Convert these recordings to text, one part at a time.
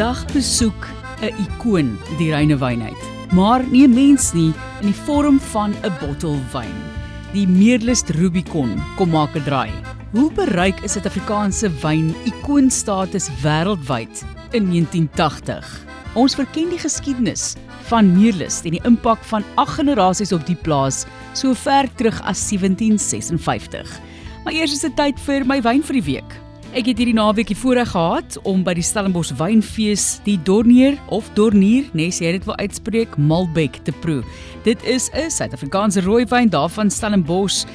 Vandag besoek 'n ikoon die reine wynheid, maar nie 'n mens nie, in die vorm van 'n bottel wyn. Die Meerlust Rubicon kom maak 'n draai. Hoe bereik is Suid-Afrikaanse wyn ikoonstatus wêreldwyd in 1980? Ons verken die geskiedenis van Meerlust en die impak van 8 generasies op die plaas so ver terug as 1756. Maar eers is dit tyd vir my wyn vir die week. Ek het hierdie naweek die voorreg gehad om by die Stellenbosch Wynfees die Dornier of Dornier, as jy dit wil uitspreek, Malbec te proe. Dit is 'n Suid-Afrikaanse rooiwyn daarvan Stellenbosch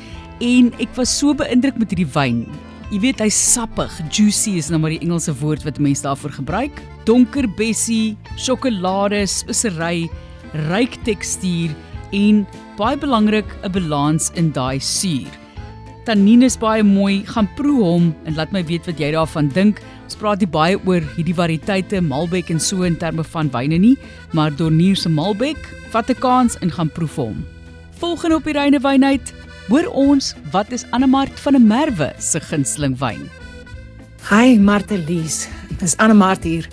en ek was so beïndruk met hierdie wyn. Jy weet, hy's sappig, juicy is nou maar die Engelse woord wat mense daarvoor gebruik. Donker bessie, sjokolade, spesery, ryk tekstuur en baie belangrik 'n balans in daai suur. Tannien is baie mooi, gaan proe hom en laat my weet wat jy daarvan dink. Ons praat nie baie oor hierdie variëteite, Malbec en so in terme van wyne nie, maar Dornier se Malbec, vat 'n kans en gaan proef hom. Volgende op die reine wynheid, hoor ons wat is Annemart van der Merwe se gunsteling wyn. Hi Martelies, dis Annemart hier.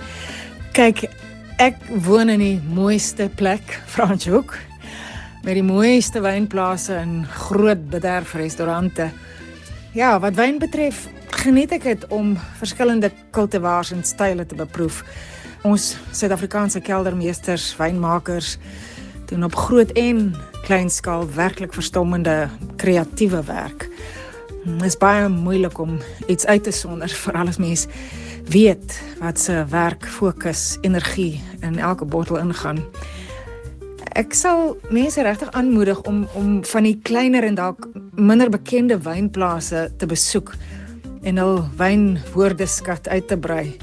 Kyk, ek woon in die mooiste plek, Franschhoek, met die mooiste wynplase en groot bederfrestaurante. Ja, wat wyn betref, geniet ek dit om verskillende kultivars en style te beproef. Ons Suid-Afrikaanse keldermeesters, wynmakers, doen op groot en klein skaal werklik verstommende kreatiewe werk. Dit is baie moeilik om iets uit te sonder, veral as mens weet wat se werk, fokus, energie in elke bottel ingaan. Ek sal mense regtig aanmoedig om van die kleiner en dalk minder bekende wynplase te besoek en hul wynwoordeskat uit te brei.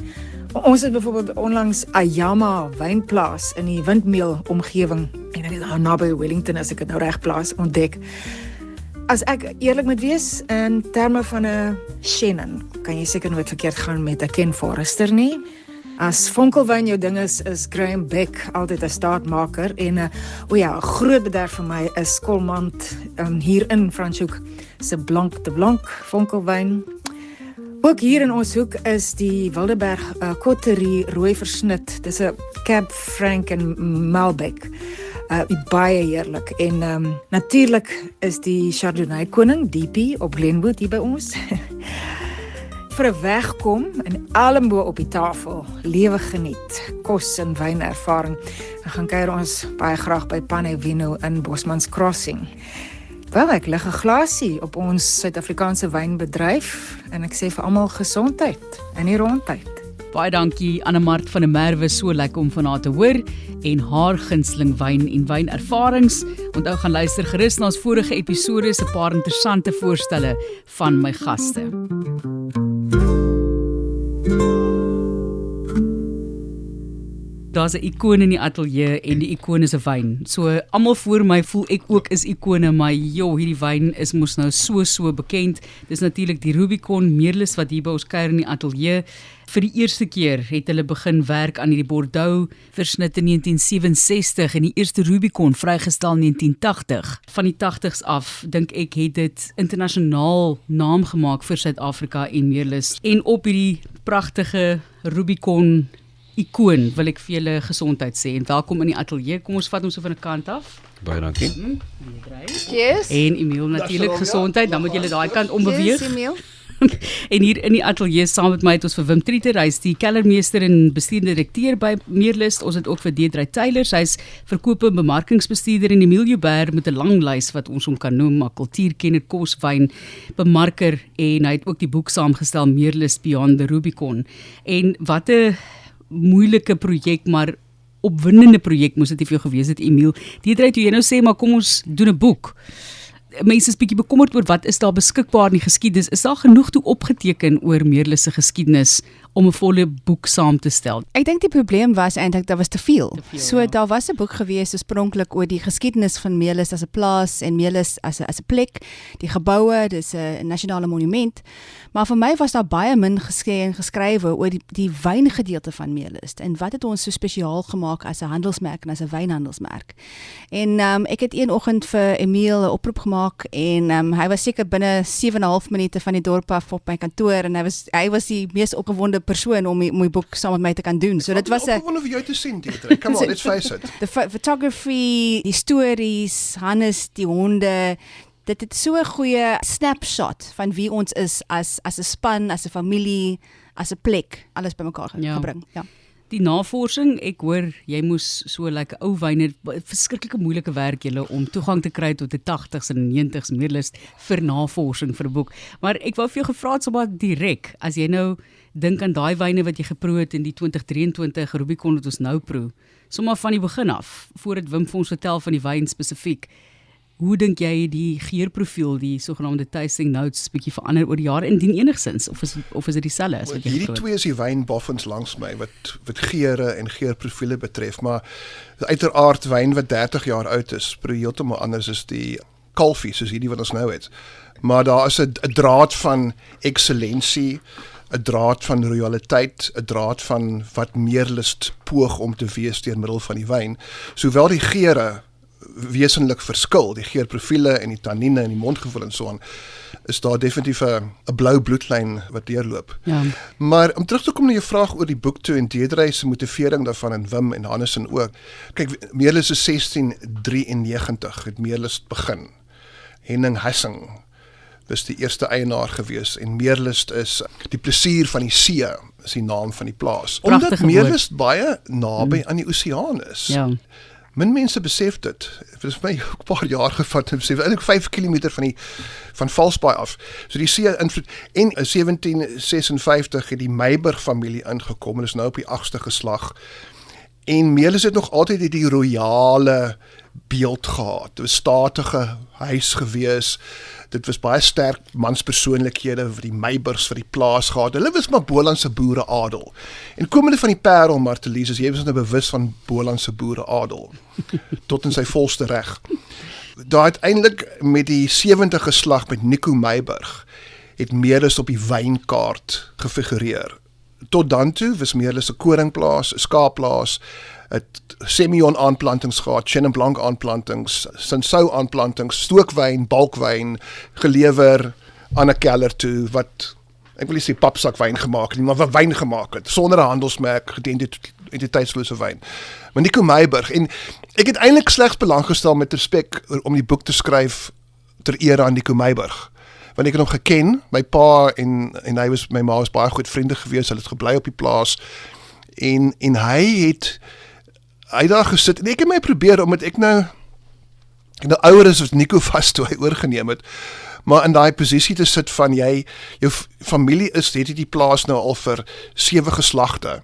Ons het byvoorbeeld onlangs Ayama wynplaas in die Windmeel omgewing en dit is naby Wellington, as ek dit nou reg plaas, ontdek. As ek eerlik moet wees, in terme van 'n Chenin, kan jy seker nooit verkeerd gaan met 'n Ken Forrester nie. As vonkelwyn jou ding is Graham Beck altyd 'n staatmaker en 'n groot bederf vir my is Kolmand hier in Franschhoek se Blanc de Blanc vonkelwyn. Ook hier in ons hoek is die Wildeberg Coterie rooi versnit. Dis 'n Cab Franc en Malbec. Baie heerlik en natuurlik is die Chardonnay koning DP op Glenwood hier by ons. Vir 'n wegkom en almbo op die tafel, lewe geniet, kos en wynervaring. Dan gaan kuier ons baie graag by Pane Vino in Bosmans Crossing. Wel, ek lig 'n glasie op ons Suid-Afrikaanse wynbedryf en ek sê vir almal gesondheid in die rondtyd. Baie dankie Annemart van der Merwe, so lekker om van haar te hoor en haar gunsteling wyn en wynervarings. Onthou gaan luister gerus na ons vorige episode se paar interessante voorstelle van my gaste. Daar's 'n ikoon in die ateljee en die ikoon is 'n wyn. So almal voor my voel ek ook is ikone, maar hierdie wyn is mos nou so bekend. Dis natuurlik die Rubicon Meerlust wat hier by ons kuier in die ateljee. Vir die eerste keer het hulle begin werk aan hierdie Bordeaux versnit in 1967 en die eerste Rubicon vrygestel in 1980. Van die 80s af, dink ek, het dit internasionaal naam gemaak vir Suid-Afrika en Meerlust. En op hierdie pragtige Rubicon ikoon wil ek vir julle gesondheid sê en welkom in die ateljee. Kom ons vat hom so van 'n kant af. Baie dankie. Cheers. En Emil natuurlik gesondheid, dan moet julle daai kant ombeweeg. Cheers, Emil. En hier in die ateljee saam met my het ons vir Wim Trieter, hy's die kellermeester en bestuurende direkteur by Meerlust. Ons het ook vir Deidre Taylor, hy's verkoop en bemarkingsbestuurder en Emil Joubert met 'n lang lys wat ons hom kan noem, maar kultuurkenner, koswyn, bemarker en hy het ook die boek saamgestel Meerlust Beyond the Rubicon. En wat 'n moeilike projek, maar opwindende projek moes dit vir jou gewees het, Emil. Deidre, toe jy nou sê, maar kom ons doen 'n boek. Mense is bietjie bekommerd oor wat is daar beskikbaar in die geskiedenis. Is daar genoeg toe opgeteken oor Meerlust se geskiedenis om 'n volle boek saam te stel? Ek dink die probleem was eintlik daar was te veel. So daar was 'n boek gewees oorspronklik oor die geskiedenis van Meerlust as 'n plaas en Meerlust as 'n plek, die geboue, dis 'n nasionale monument. Maar vir my was daar baie min gesê en geskrywe oor die wyngedeelte van Meerlust en wat het ons so spesiaal gemaak as 'n handelsmerk en as 'n wynhandelsmerk. En ek het een oggend vir Emil 'n oproep gemaak en hy was seker binne 7,5 minute van die dorp af op my kantoor en hy was die mees opgewonde persoon om die boek saam met my te kan doen. So dit was 'n opgewonde vir jou te sien, Deirdre. Come on, let's face it. the photography, die stories, Hannes, die honde, dit het so 'n goeie snapshot van wie ons is as 'n span, as 'n familie, as 'n plek, alles bymekaar gebring. Ja. Die navorsing, ek hoor jy moes so like 'n ou wyner, verskriklike moeilike werk julle om toegang te kry tot die 80s en 90s meerlus vir navorsing vir 'n boek. Maar ek wou vir jou gevra het sommer direk, as jy nou dink aan daai wyne wat jy geproe het in die 2023 Rubicon wat ons nou proe, sommer van die begin af, voordat Wim vir ons vertel van die wyn spesifiek. Hoe dink jy die geurprofiel, die sogenaamde tasting notes, bietjie verander oor die jare, indien enigsins, of is dit dieselfde as wat jy Hierdie twee is die wynboffins langs my, wat geure en geurprofiele betref, maar uiteraard wyn wat 30 jaar oud is, proe heeltemal anders as die kalfie, soos hierdie wat ons nou het. Maar daar is 'n draad van excellensie, 'n draad van royaliteit, 'n draad van wat meerlus poog om te wees deur middel van die wyn, sowel die geure wesenlik verskil, die geurprofiele en die tannine en die mondgevoel en so aan, is daar definitief 'n blou bloedlyn wat deurloop. Ja. Maar om terug te kom na jou vraag oor die boek toe en Deirdre se motivering daarvan en Wim en Hannes ook. Kyk, meerlus is 1693 het meerlus begin. Henning Hassing was die eerste eienaar gewees en meerlus is die plesier van die see, is die naam van die plaas. Omdat Prachtige meerlus baie naby aan die oseaan is. Ja. Min mense besef dit. Het is my 'n paar jaar gevat om besef, eintlik 5 km van Valsbaai af. So die see invloed. En in 1756 het die Meiburg familie ingekom en is nou op die 8ste geslag. En meerlus het nog altyd die royale beeld gehad. Dit was statige huis gewees. Dit was baie sterk manspersoonlikhede vir die Meiburgs vir die plaas gehad. Hulle was maar Bolandse boere adel. En komende van die Parel, Martelies, jy was nou bewus van Bolandse boere adel. Tot in sy volste reg. Daar uiteindelik met die 70 geslag met Nico Meiburg het meerlus op die wynkaart gefigureer. Tot dan toe was meerlus 'n koringplaas, 'n skaapplaas, het Semillon aanplantings gehad, Chenin Blanc aanplantings, Cinsault aanplantings, stookwyn, balkwyn, gelewer aan 'n keller toe wat ek wil nie sê papsakwyn gemaak het nie, maar wat wyn gemaak het sonder 'n handelsmerk, identiteitslose wyn. Maar Nico Meiburg en ek het eintlik slegs belang gestel met respek om die boek te skryf ter ere aan Nico Meiburg. Want ek het hom geken, my pa en my ma was baie goed vriende gewees, hulle het gebly op die plaas en hy het daar gesit en ek het my probeer omdat ek nou ouer is as Nico vas toe hy oorgeneem het, maar in daai posisie te sit van jou familie het die plaas nou al vir 7 geslagte.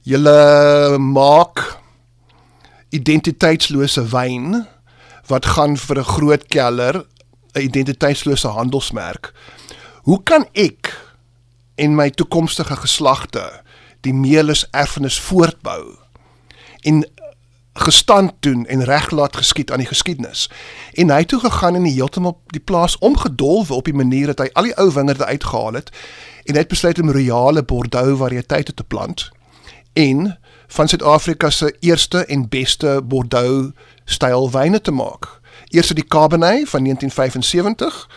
Julle maak identiteitslose wyn wat gaan vir 'n groot keller, 'n identiteitslose handelsmerk. Hoe kan ek en my toekomstige geslagte die meerlus erfenis voortbou en gestand doen en reg laat geskied aan die geskiedenis? En hy het toe gegaan en heeltemal die plaas omgedolwe op die manier dat hy al die ou wingerde uitgehaal het en hy het besluit om royale Bordeaux variëteite te plant en van Suid-Afrika se eerste en beste Bordeaux styl wyne te maak. Eerste die Cabernet van 1975,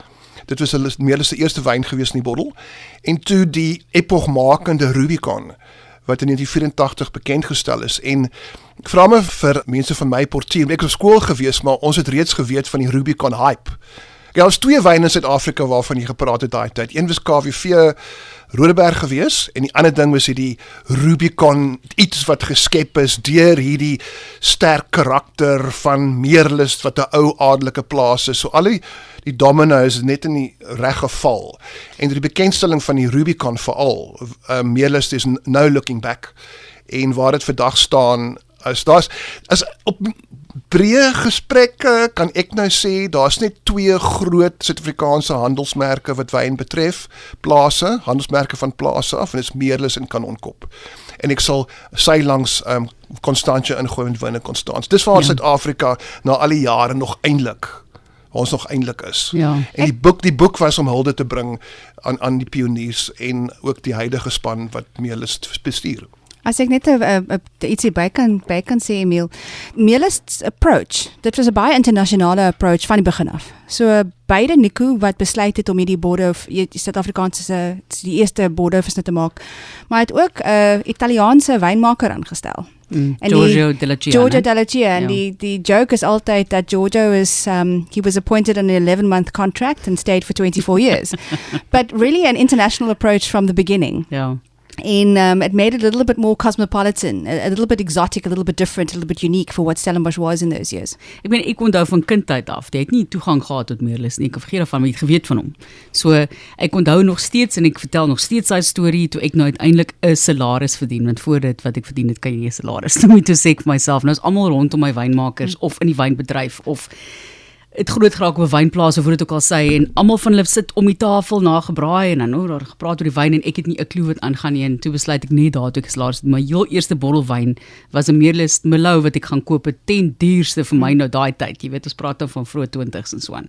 dit was meerlus se eerste wyn gewees in die bottel, en toe die epochmakende Rubicon, wat in 1984 bekendgestel is, en ek vra my vir mense van my portier, ek was op skool gewees, maar ons het reeds geweet van die Rubicon hype. Daar was 2 wyne in Suid-Afrika waarvan jy gepraat het daai tyd. Een was KWV Rodeberg gewees en die ander ding was hierdie Rubicon, iets wat geskep is deur hierdie sterk karakter van meerlus wat 'n ou adelike plaas is. So al die domino's is net in die reg geval. En die bekendstelling van die Rubicon veral, meerlus is no looking back. En waar dit vandag staan, as op breë gesprekke kan ek nou sê, daar's net 2 groot Suid-Afrikaanse handelsmerke wat wyn betref, plase, handelsmerke van plase af, en dit is Meerlus en Kanonkop. En ek sal sy langs Constantia ingooi met Wyne Constans. Dis waar Suid-Afrika na al die jare nog eintlik, waar ons nog eintlik is. Ja. En die boek was om hulde te bring aan die pioniers en ook die huidige span wat Meerlus bestuur. As ek net ietsie by kan sê, Emil, Melis approach, dit was 'n baie internasionale approach van die begin af. So beide Nico wat besluit het om hierdie Bordeaux, Suid-Afrikaanse die eerste Bordeaux-visne te maak, maar hy het ook 'n Italiaanse wynmaker aangestel. Giorgio Della Chia. And the joke is altyd that Giorgio is, he was appointed on an 11-month contract and stayed for 24 years. But really an international approach from the beginning. Ja. And it made it a little bit more cosmopolitan, a little bit exotic, a little bit different, a little bit unique for what Stellenbosch was in those years. Ek onthou van kindheid af, jy het nie toegang gehad tot Meerlus nie, ek vergeet daarvan, maar jy het geweet van hom. So, ek onthou nog steeds, en ek vertel nog steeds sy storie, toe ek nou uiteindelik 'n salaris verdien, want voor dit wat ek verdien het, kan jy nie 'n salaris doen, toe sê ek vir myself, nou is almal rondom my wynmakers, of in die wynbedryf, of het groot geraak op 'n wynplaas of hoe dit ook al sê, en almal van hulle sit om die tafel na gebraai en dan daar gepraat oor die wyn en ek het nie 'n klou wat aangaan nie en toe besluit ek net daar toe ek salaris, my heel eerste bottel wyn was 'n Meerlus Merlot wat ek gaan koop, het 10 duurste vir my nou daai tyd, jy weet ons praat dan van vroeë 20s en so aan.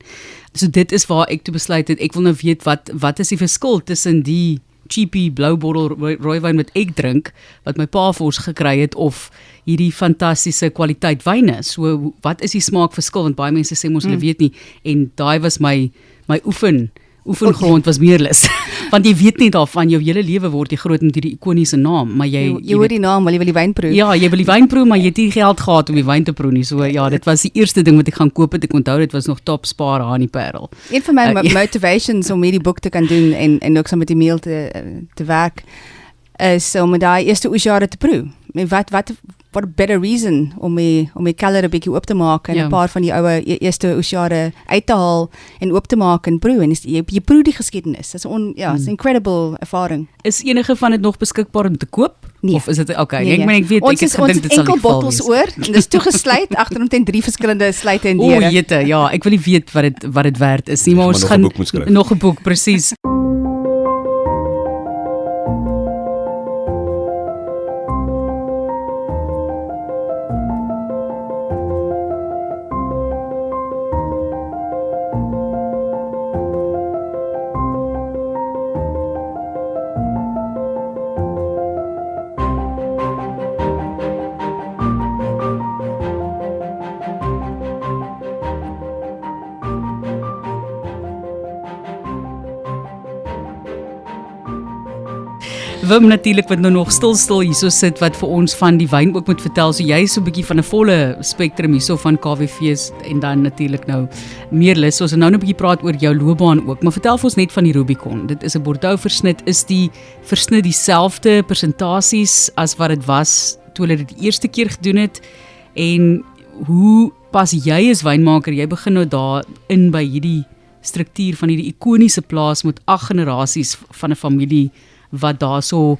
So dit is waar ek toe besluit het, ek wil nou weet wat is die verskil tussen die cheapie blou bottel rooiwyn wat ek drink, wat my pa vir ons gekry het, of hierdie fantastiese kwaliteit wyne. So wat is die smaakverskil, want baie mense sê mos hulle weet nie, en daai was my oefengrond was Meerlus. Want jy weet nie daarvan, jou hele lewe word jy groot met hierdie ikoniese naam, maar jy hoor die naam, wil jy die wyn proe? Ja, jy wil die wyn proe, maar jy het nie geld gehad om die wyn te proe nie. So ja, dit was die eerste ding wat ek gaan koop het. Ek onthou dit was nog Top Spar Honeyperl. Een van my motivations om hierdie boek te kan doen en ook saam met Emil te werk is om daai eerste oesjare te proe. What a better reason om my keller 'n bietjie oop te maak en 'n paar van die oue eerste oesjare uit te haal en oop te maak en proe, en jy proe die geskiedenis. Dit is 'n incredible ervaring. Is enige van dit nog beskikbaar om te koop? Nee. Of is dit okay? Nee. Ek meen ek weet ons ek het gedink dit sal enkel die geval bottels wees. oor en dis toegesluit agter omtrent 3 verskillende sluite en deure. Jette, ja, ek wil nie weet wat dit werd is nie, maar ons gaan nog 'n boek presies. Wim natuurlik wat nou nog stil hierso sit wat vir ons van die wyn ook moet vertel. So jy is so 'n bietjie van 'n volle spektrum hierso van KWV's en dan natuurlik nou Meerlus. So ons nou 'n bietjie praat oor jou loopbaan ook, maar vertel vir ons net van die Rubicon. Dit is 'n Bordeaux versnit. Is die versnit dieselfde persentasies as wat dit was toe hulle dit die eerste keer gedoen het? En hoe pas jy as wynmaker, jy begin nou daar in by hierdie struktuur van hierdie ikoniese plaas met 8 generasies van 'n familie wat daar so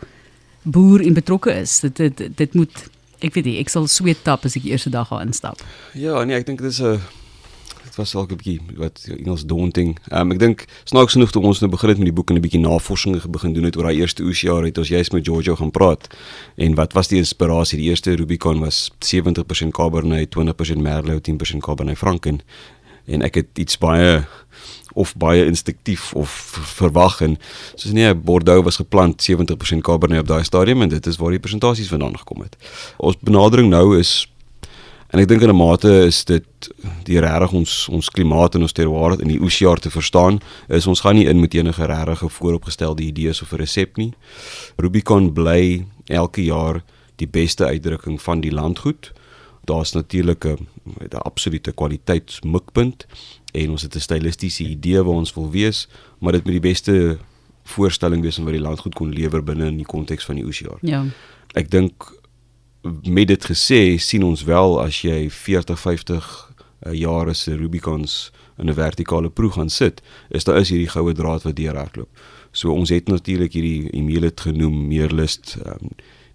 boer en betrokke is. Dit moet, ek weet nie, ek sal sweet tap as ek die eerste dag gaan instap. Ja, nee, ek dink dit was al 'n bietjie wat Engels daunting. Ek dink snaaks genoeg toe ons nou begin het met die boek en 'n bietjie navorsing begin doen het oor daai eerste oesjaar, het ons juist met Giorgio gaan praat. En wat was die inspirasie? Die eerste Rubicon was 70% Cabernet, 20% Merlot, 10% Cabernet Franc en ek het iets baie instinktief of verwag en soos nee, Bordeaux was geplant 70% Cabernet op daai stadium en dit is waar die persentasies vandaan gekom het. Ons benadering nou is, en ek dink in 'n mate is dit die regtig ons klimaat en ons terroir in die oesjaar te verstaan, is ons gaan nie in met enige regtig vooropgestelde idees of 'n resep nie. Rubicon bly elke jaar die beste uitdrukking van die landgoed. Daar's natuurlik 'n absolute kwaliteitsmikpunt en ons het 'n stilistiese idee waar ons wil wees, maar dit moet die beste voorstelling wees van wat die landgoed kon lewer binne in die konteks van die oesjaar. Ja. Ek dink met dit gesê sien ons wel as jy 40-50 jare se Rubicons in 'n vertikale proe gaan sit, is hierdie goue draad wat deurhardloop. So ons het natuurlik hierdie Emil het genoem Meerlus,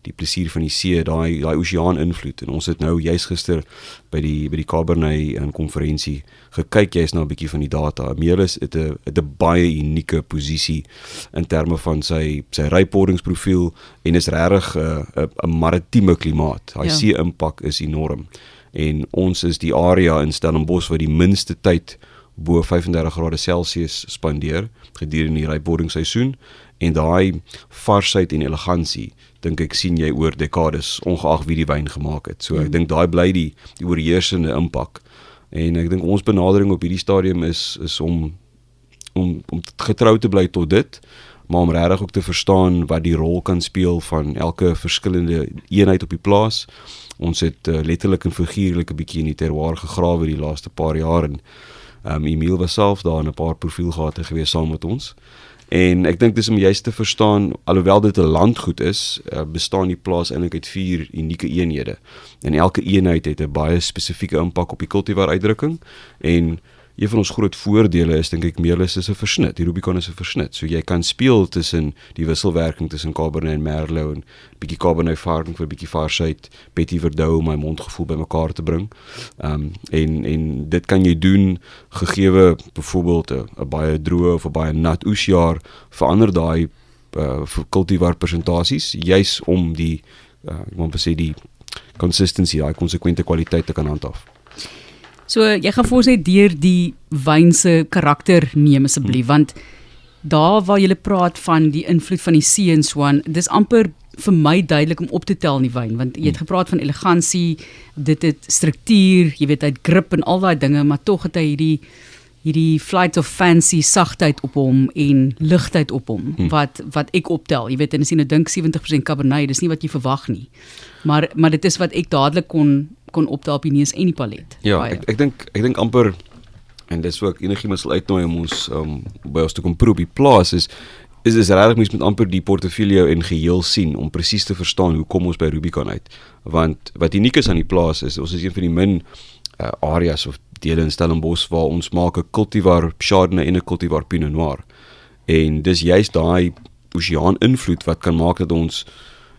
die plesier van die see, daai oseaan invloed en ons het nou juis gister by die Cabernet konferensie gekyk juis na 'n bietjie van die data. Meerlus het 'n baie unieke posisie in terme van sy rypwordingsprofiel en is regtig 'n maritieme klimaat. Hy see impak is enorm. En ons is die area in Stellenbosch wat die minste tyd bo 35 grade Celsius spandeer gedurende die rypwordingsseisoen En daai varsheid en elegansie, dink ek sien jy oor dekades, ongeag wie die wyn gemaak het. So ek dink daai bly die oorheersende impak. En ek dink ons benadering op hierdie stadium is om getrou te bly tot dit, maar om regtig ook te verstaan wat die rol kan speel van elke verskillende eenheid op die plaas. Ons het letterlik en figuurlik 'n bietjie in die terroir gegrawe die laaste paar jaar en Emile was self daar in 'n paar profielgate gewees saam met ons. En ek dink dis om juist te verstaan, alhoewel dit 'n landgoed is, bestaan die plaas eintlik uit 4 unieke eenhede. En elke eenheid het 'n baie spesifieke impak op die kultivar uitdrukking en een van ons groot voordele is dink ek Meerlus is 'n versnit, die Rubicon is 'n versnit. So jy kan speel tussen die wisselwerking tussen Cabernet en Merlot en bietjie Cabernet varing vir bietjie varsheid, Petit Verdot om my mondgevoel bymekaar te bring. En dit kan jy doen gegee byvoorbeeld 'n baie droë of 'n baie nat oesjaar, verander daai cultivar persentasies juis om die ek moet sê die consistency, daai konsekwente kwaliteit te kan handhaaf. So jy gaan vir ons net deur die wyn se karakter neem asseblief, want daar waar jy praat van die invloed van die see en so aan, dis amper vir my duidelik om op te tel in die wyn, want jy het gepraat van elegansie, dit het struktuur, jy weet hy het grip en al daai dinge, maar tog het hy hierdie flight of fancy sagtheid op hom en ligtheid op hom wat ek optel. Jy weet, en as jy nou dink 70% Cabernet, dis nie wat jy verwag nie. Maar dit is wat ek dadelik kon optel op die neus en die palet. Ja, ek dink amper en dis ook enigiemand sal uitnooi om ons by ons te kom proe op die plaas is regtig mens met amper die portfolio en geheel sien om presies te verstaan hoe kom ons by Rubicon uit. Want wat uniek is aan die plaas is ons is een van die min areas of dele in Stellenbosch waar ons maak 'n cultivar Chardonnay en 'n cultivar Pinot Noir. En dis juist daai oseaan invloed wat kan maak dat ons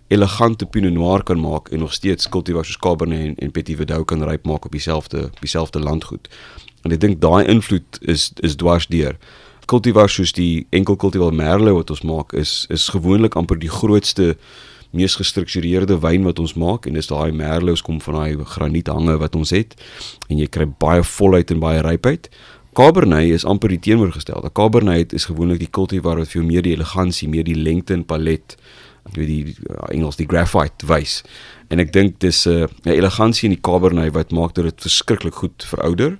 elegante Pinot Noir kan maak en nog steeds cultivars soos Cabernet en Petit Verdot kan ryp maak op dieselfde landgoed. En ek dink daai invloed is dwars deur. Cultivars soos die enkel cultivar Merlot wat ons maak is gewoonlik amper die grootste mees gestruktureerde wyn wat ons maak en dis daai Merlots kom van daai graniethange wat ons het en jy kry baie volheid en baie rypheid. Cabernet is amper die teenoorgestelde. Cabernet is gewoonlik die cultivar wat vir jou meer die elegansie, meer die lengte en palet, die Engels die graphite wys. En ek dink dis 'n elegansie in die Cabernet wat maak dat dit verskriklik goed verouder.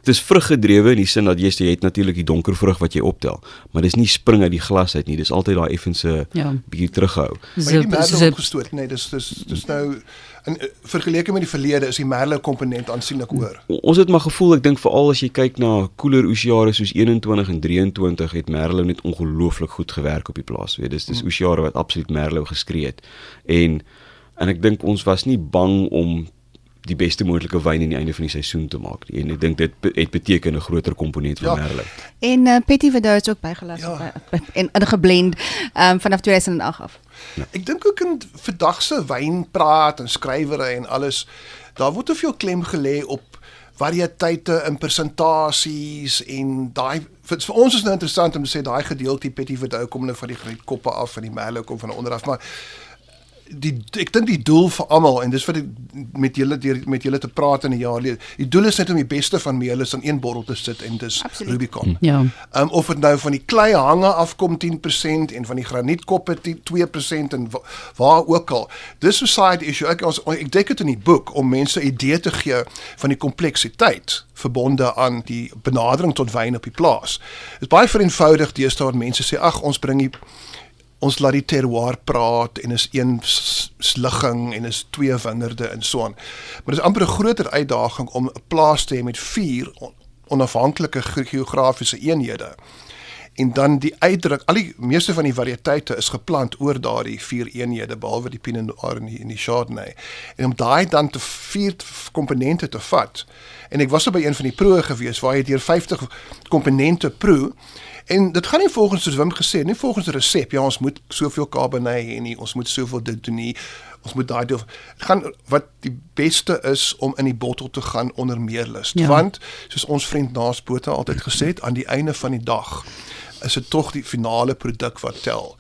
Dit is vruggedrewe in die sin dat jy het natuurlik die donker vrug wat jy optel, maar dis nie spring uit die glas uit nie, dis altyd daai effense bietjie terughou. Maar die Merlot opgestoot, nee, dis nou in vergeleke met die verlede is die Merlot komponent aansienlik hoër. Ons het maar gevoel, ek dink veral as jy kyk na koeler oesjare soos 21 en 23 het Merlot net ongelooflik goed gewerk op die plaas. Dis oesjare wat absoluut Merlot geskree het. En ek dink ons was nie bang om die beste moontlike wyn aan die einde van die seisoen te maak. En ek dink dit het beteken 'n groter komponent van Merlot. En Petit Verdot is ook bygelas en geblend vanaf 2008 af. Ja. Ek dink ook in vandag se wynpraat en skrywery en alles, daar word te veel klem gelê op variëteite in persentasies en daai vir ons is nou interessant om te sê daai gedeelte die Petit Verdot kom nou van die koppe af en die Merlot kom van onder af, maar ek dink die doel vir almal en dis wat ek met julle te praat in 'n jaar gelede. Die doel is net om die beste van Meerlus in een bottel te sit en dis Rubicon. Ja. Of dit nou van die klei hange afkom 10% en van die granietkoppe 2% en waar ook al. Dis society issue. Ek dink dit in die boek om mense 'n idee te gee van die kompleksiteit verbonde aan die benadering tot wyn op die plaas. Dit is baie vereenvoudig deesdae wat mense sê ag ons laat die terroir praat en is een ligging en is 2 wingerde en so aan. Maar dit is amper 'n groter uitdaging om 'n plaas te hê met 4 onafhanklike geografiese eenhede. En dan die uitdruk, al die meeste van die variëteite is geplant oor daardie 4 eenhede behalwe die Pinot Noir en die Chardonnay. En om daai dan te 4 komponente te vat. En ek was op by een van die proeë gewees waar jy deur 50 komponente proe. En dit gaan nie volgens soos Wim gesê, nie volgens 'n resep. Ja, ons moet soveel Cabernet hê nie, ons moet soveel dit doen nie. Ons moet daai deel. Dit gaan wat die beste is om in die bottel te gaan onder Meerlus. Ja. Want soos ons vriend Naas Botha altyd gesê het, aan die einde van die dag is dit tog die finale produk wat tel.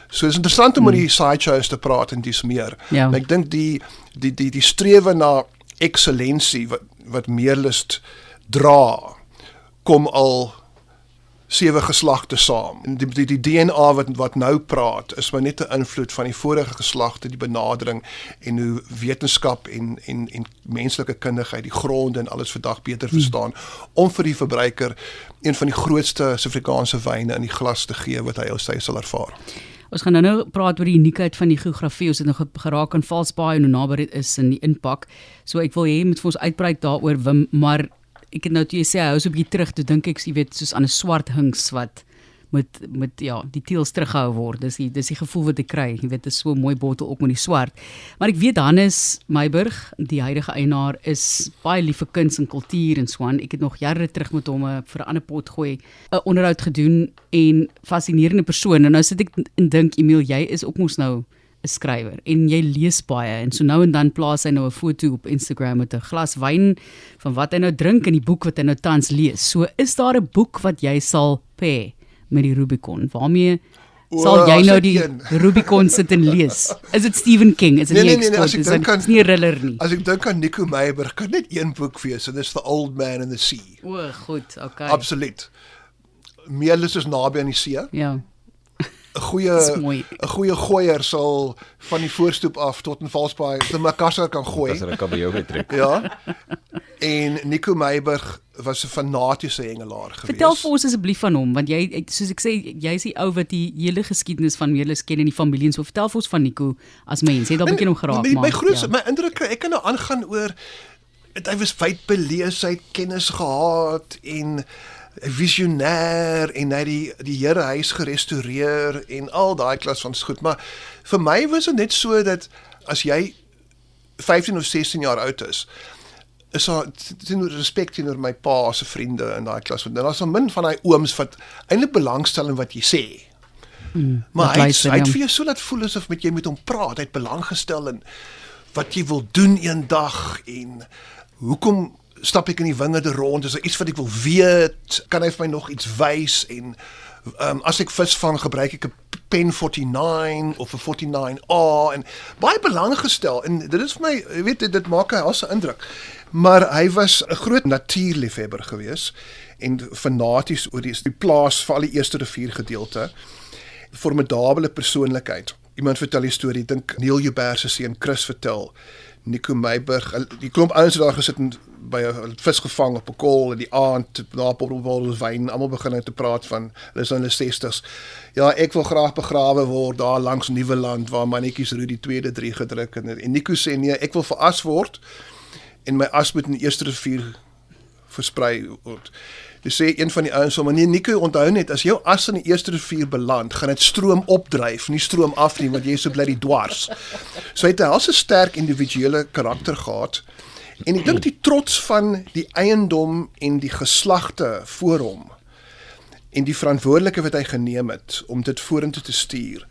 So is interessant om oor die sideshows te praat en dis meer. Ja. Maar ek dink die strewe na eksellensie wat Meerlus dra kom al 7 geslagte saam. En die DNA wat nou praat, is maar net 'n invloed van die vorige geslagte, die benadering en hoe wetenskap en menslike kundigheid die gronde en alles vandag beter verstaan, om vir die verbruiker een van die grootste Suid-Afrikaanse wyne in die glas te gee wat hy sy sal ervaar. Ons gaan nou praat oor die uniekheid van die geografie. Ons het nog geraak aan Valsbaai en hoe naby dit is in die impak. So ek wil hê jy moet vir ons uitbrei daaroor, Wim, maar ek het nou toe jy sê hou so 'n bietjie terug, toe dink ek, jy weet, soos aan 'n swart hings wat met die teels teruggehou word. Dis die gevoel wat ek kry. Jy weet, dit is so 'n mooi bottel ook met die swart. Maar ek weet Hannes Meiburg, die huidige eienaar, is baie lief vir kuns en kultuur en so aan. Ek het nog jare terug met hom vir 'n ander pot gooi 'n onderhoud gedoen en fascinerende persoon. En nou sit ek en dink, Emil, jy is ook mos nou 'n skrywer en jy lees baie en so nou en dan plaas hy nou 'n foto op Instagram met 'n glas wyn van wat hy nou drink in die boek wat hy nou tans lees. So is daar 'n boek wat jy sal pair met die Rubicon? Waarmee sal jy nou die Rubicon sit en lees? Is dit Stephen King? Is dit Nee, nie as ek Is dink aan- dit nie 'n thriller nie? As ek dink aan Nico Meiburg, kan net een boek wees, en dis The Old Man and the Sea. O, goed, okay. Absoluut. Meerlus is naby aan die see. Ja, 'n Dis mooi. goeie gooier sal van die voorstoep af tot in Valsbaai te Makassar kan gooi. As hy kan by jou getrek. Ja. En Nico Meiburg was 'n fanatiese hengelaar geweest. vertel vir ons asseblief van hom, want jy, soos ek sê, jy is die ou wat die hele geskiedenis van Meerlus ken in die familie en so. Vertel vir ons van Nico as mens. Jy het al 'n bietjie hom geraak, my ja. my indruk, ek kan nou aangaan oor hy was wyd belees, hy het kennis gehad en visionêr en hy die Here huis gerestoreer en al daai klas van goed, maar vir my was dit net so dat as jy 15 of 16 jaar oud is daar teenoor respek teenoor my pa se vriende in daai klas, want daar's 'n min van daai ooms wat eintlik belangstel in wat jy sê. Maar wat hy luister, het ja. vir jou so laat voel asof met jy met hom praat, hy het belang gestel in wat jy wil doen eendag en hoekom stap ek in die wingerde rond, is daar iets wat ek wil weet, kan hy vir my nog iets wys en as ek vis vang, gebruik ek 'n pen 49 of 'n 49A en baie belang gestel en dit is vir my, jy weet, dit maak 'n helse indruk. Maar hy was 'n groot natuurliefhebber gewees en fanaties oor die plaas, veral die Eerste Rivier gedeelte. Formidabele persoonlikheid. Iemand vertel die storie, ek dink Neil Joubert se seun Chris vertel. Nico Meiburg, die klomp ouens het daar gesit en by 'n vis gevang op 'n kol in die aand, na bottelbottels wyn, almal begin nou te praat van hulle is in hulle 60's. Ja, ek wil graag begrawe word daar langs Nieuweland waar mannetjies Rudy 2de 3 gedruk en Nico sê nee, ek wil veras word en my as moet in die Eerste Rivier versprei word. Dis sê een van die ouens, maar nee Nico, onthou net, as jou as in die Eerste Rivier beland, gaan dit stroom opdryf, nie stroom af nie, want jy is so bly die dwars. So hy het 'n helse sterk individuele karakter gehad. En ek dink die trots van die eiendom en die geslagte voor hom en die verantwoordelikheid wat hy geneem het om dit vorentoe te stuur,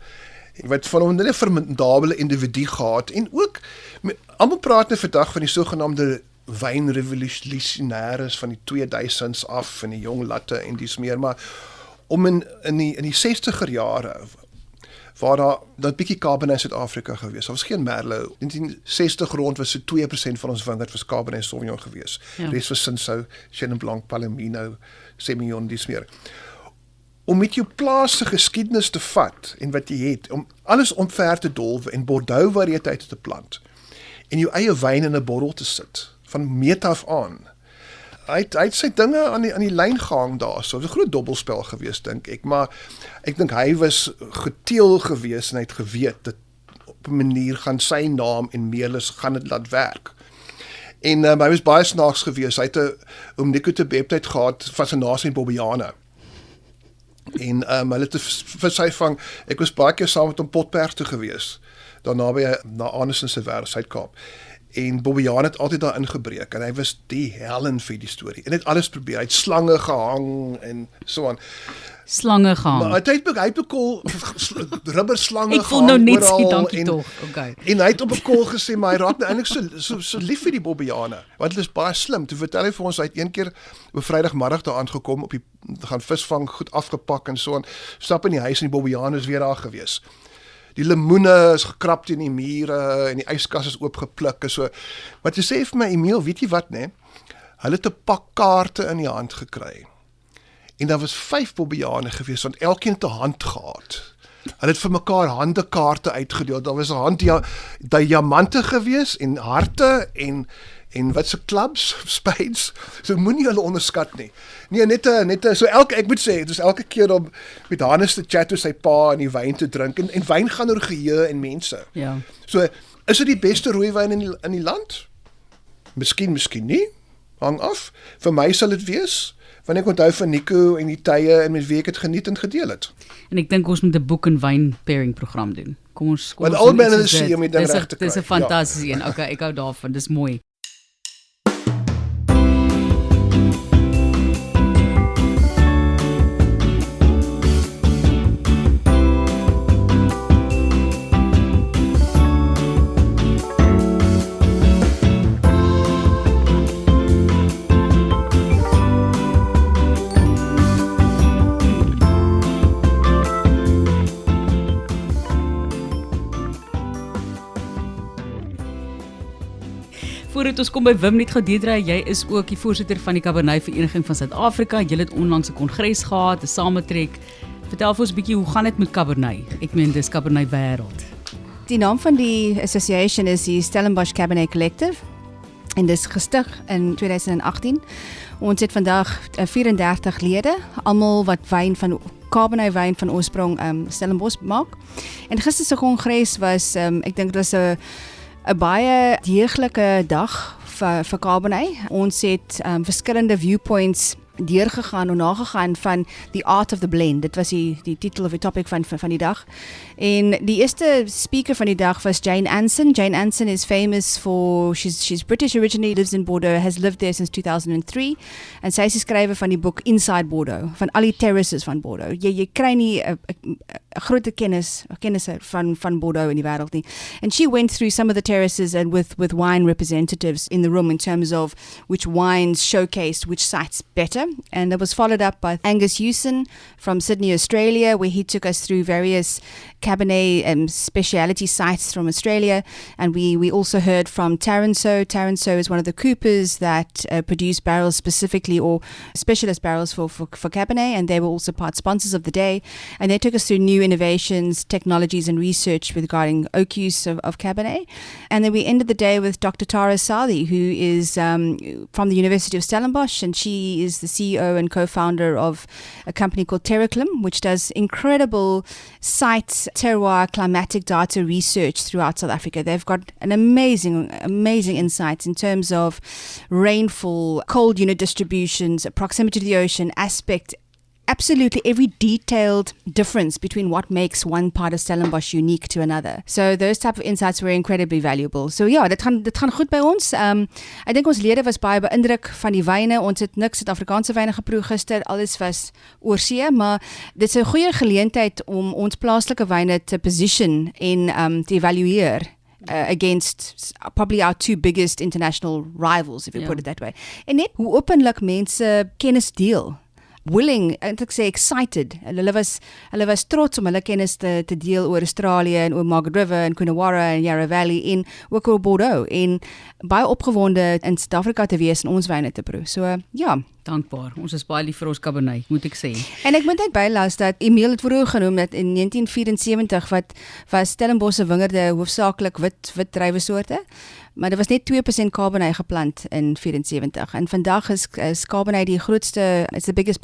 wat van hom 'n formidabele individu gehad en ook almal praat nou vandag van die sogenaamde wynrevolusionêres van die 2000s af en die jong latte en dis meer, maar om in die 60er jare waar daar 'n bietjie Cabernet Suid-Afrika gewees. Daar was geen Merlot. In 1960 rond was so 2% van ons wingerd was Cabernet Sauvignon gewees. Ja. Res was Cinsault, Chenin Blanc, Palomino, Semillon, dis meer. Om met jou plaas se geskiedenis te vat en wat jy het, om alles omver te dolwe en Bordeaux variëteite te plant en jou eie wyn in 'n bottel te sit van meet af aan. Hy het sy dinge aan die lyn gehang daar. So 'n groot dobbelspel gewees dink ek, maar ek dink hy was geteel gewees en hy het geweet dat op 'n manier gaan sy naam en Meerlus gaan dit laat werk. En hy was baie snaaks gewees. Hy het 'n oom Nico te Bebtyd gehad, fascinasie met Bobbejaane. En hulle het vir sy vang, ek was baie keer saam met hom Potberg toe gewees. Daar naby na Andersen se werf, Suid-Kaap. En Bobbejaane het altyd daar ingebreek en hy was die hellen vir die storie. En het alles probeer. Hy het slange gehang en so aan. Slange gaan. Maar hy het bekol rubberslange Ek voel nou net oral sê dankie en- tog. Okay. En hy het op 'n kol gesê, maar hy raak nou eintlik so lief vir die Bobbejaane, want hulle is baie slim. Toe vertel hy vir ons hy het een keer op 'n Vrydagmiddag daar aangekom op die gaan visvang, goed afgepak en so aan. Stap in die huis en die Bobbejaane is weer daar gewees. Die lemoene is gekrap teen die mure en die yskas is oopgepluk en so. Wat jy sê vir my Emil, weet jy wat nê? Hulle het 'n pak kaarte in die hand gekry. en daar was 5 Bobbejane gewees, want elkeen het 'n hand gehad. Hulle het vir mekaar handekaarte uitgedeel. Daar was 'n diamante gewees en harte en wat se clubs, spades. So moenie hulle onderskat nie. Nee, net so ek moet sê, dis elke keer om met Hannes te chat oor sy pa en die wyn te drink en wyn gaan oor geheue en mense. Ja. So is dit die beste rooiwyn in die land? Miskien nie. Hang af. Vir my sal dit wees. Want ek onthou van Nico en die tye en met wie ek het geniet en gedeel het. En ek dink ons moet 'n boek en wyn pairing program doen. Kom ons Want al binne doen die iets soos see dit. om die ding reg te kry. Dis 'n fantastiese een. Okay, ek hou daarvan. Dis mooi. Voordat ons kom by Wim net gou Deidre, jy is ook die voorsitter van die Cabernet Vereniging van Suid-Afrika. Jy het onlangs 'n kongres gehad, 'n sametrek. Vertel vir ons 'n bietjie, hoe gaan dit met Cabernet? Ek meen dis Cabernet wêreld. Die naam van die association is die Stellenbosch Cabernet Collective en dis gestig in 2018. Ons het vandag 34 lede, almal wat Cabernet wyn van oorsprong Stellenbosch maak. En gister se kongres was ek dink dit was 'n baie deeglike dag vir Cabernet. Ons het verskillende viewpoints deurgegaan en nagegaan van The Art of the Blend. Dit was die titel of die topic van die dag. En die eerste speaker van die dag was Jane Anson. Jane Anson is famous for, she's British originally, lives in Bordeaux, has lived there since 2003. En sy is die skrywer van die boek Inside Bordeaux, van al die terraces van Bordeaux. Jy kry nie 'n groot kennisse van Bordeaux in die wêreld nie. And she went through some of the terraces and with wine representatives in the room in terms of which wines showcased which sites better. And that was followed up by Angus Hewson from Sydney, Australia, where he took us through various Cabernet speciality sites from Australia. And we also heard from Taranso. Taranso is one of the coopers that produce barrels specifically, or specialist barrels for Cabernet, and they were also part sponsors of the day. And they took us through new innovations, technologies and research regarding oak use of Cabernet. And then we ended the day with Dr. Tara Saadi, who is from the University of Stellenbosch, and she is the CEO and co-founder of a company called Terraclim, which does incredible site, terroir, climatic data research throughout South Africa. They've got an amazing insights in terms of rainfall, cold unit distributions, proximity to the ocean, absolutely every detailed difference between what makes one part of Stellenbosch unique to another. So those type of insights were incredibly valuable. So ja, dit gaan goed by ons. Ek dink ons lede was baie beïndruk van die wyne. Ons het niks Suid-Afrikaanse wyne geproe gister. Alles was oorsee, maar dit is 'n goeie geleentheid om ons plaaslike wyne te position en te evalueer against probably our two biggest international rivals, if you put it that way. En net hoe openlik mense kennis deel. Willing, ek sê excited. Hulle was trots om hulle kennis te deel oor Australië en oor Margaret River en Coonawarra en Yarra Valley en ook oor Bordeaux en baie opgewonde in Suid-Afrika te wees en ons wyne te proe. So ja, dankbaar. Ons is baie lief vir ons Cabernet, moet ek sê. En ek moet net bylas dat Emile het vroeër genoem dat in 1974 was Stellenbosch se wingerde hoofsaaklik wit druiwesoorte. Maar daar was net 2% Cabernet geplant in 74 en vandag is Cabernet die grootste, it's the biggest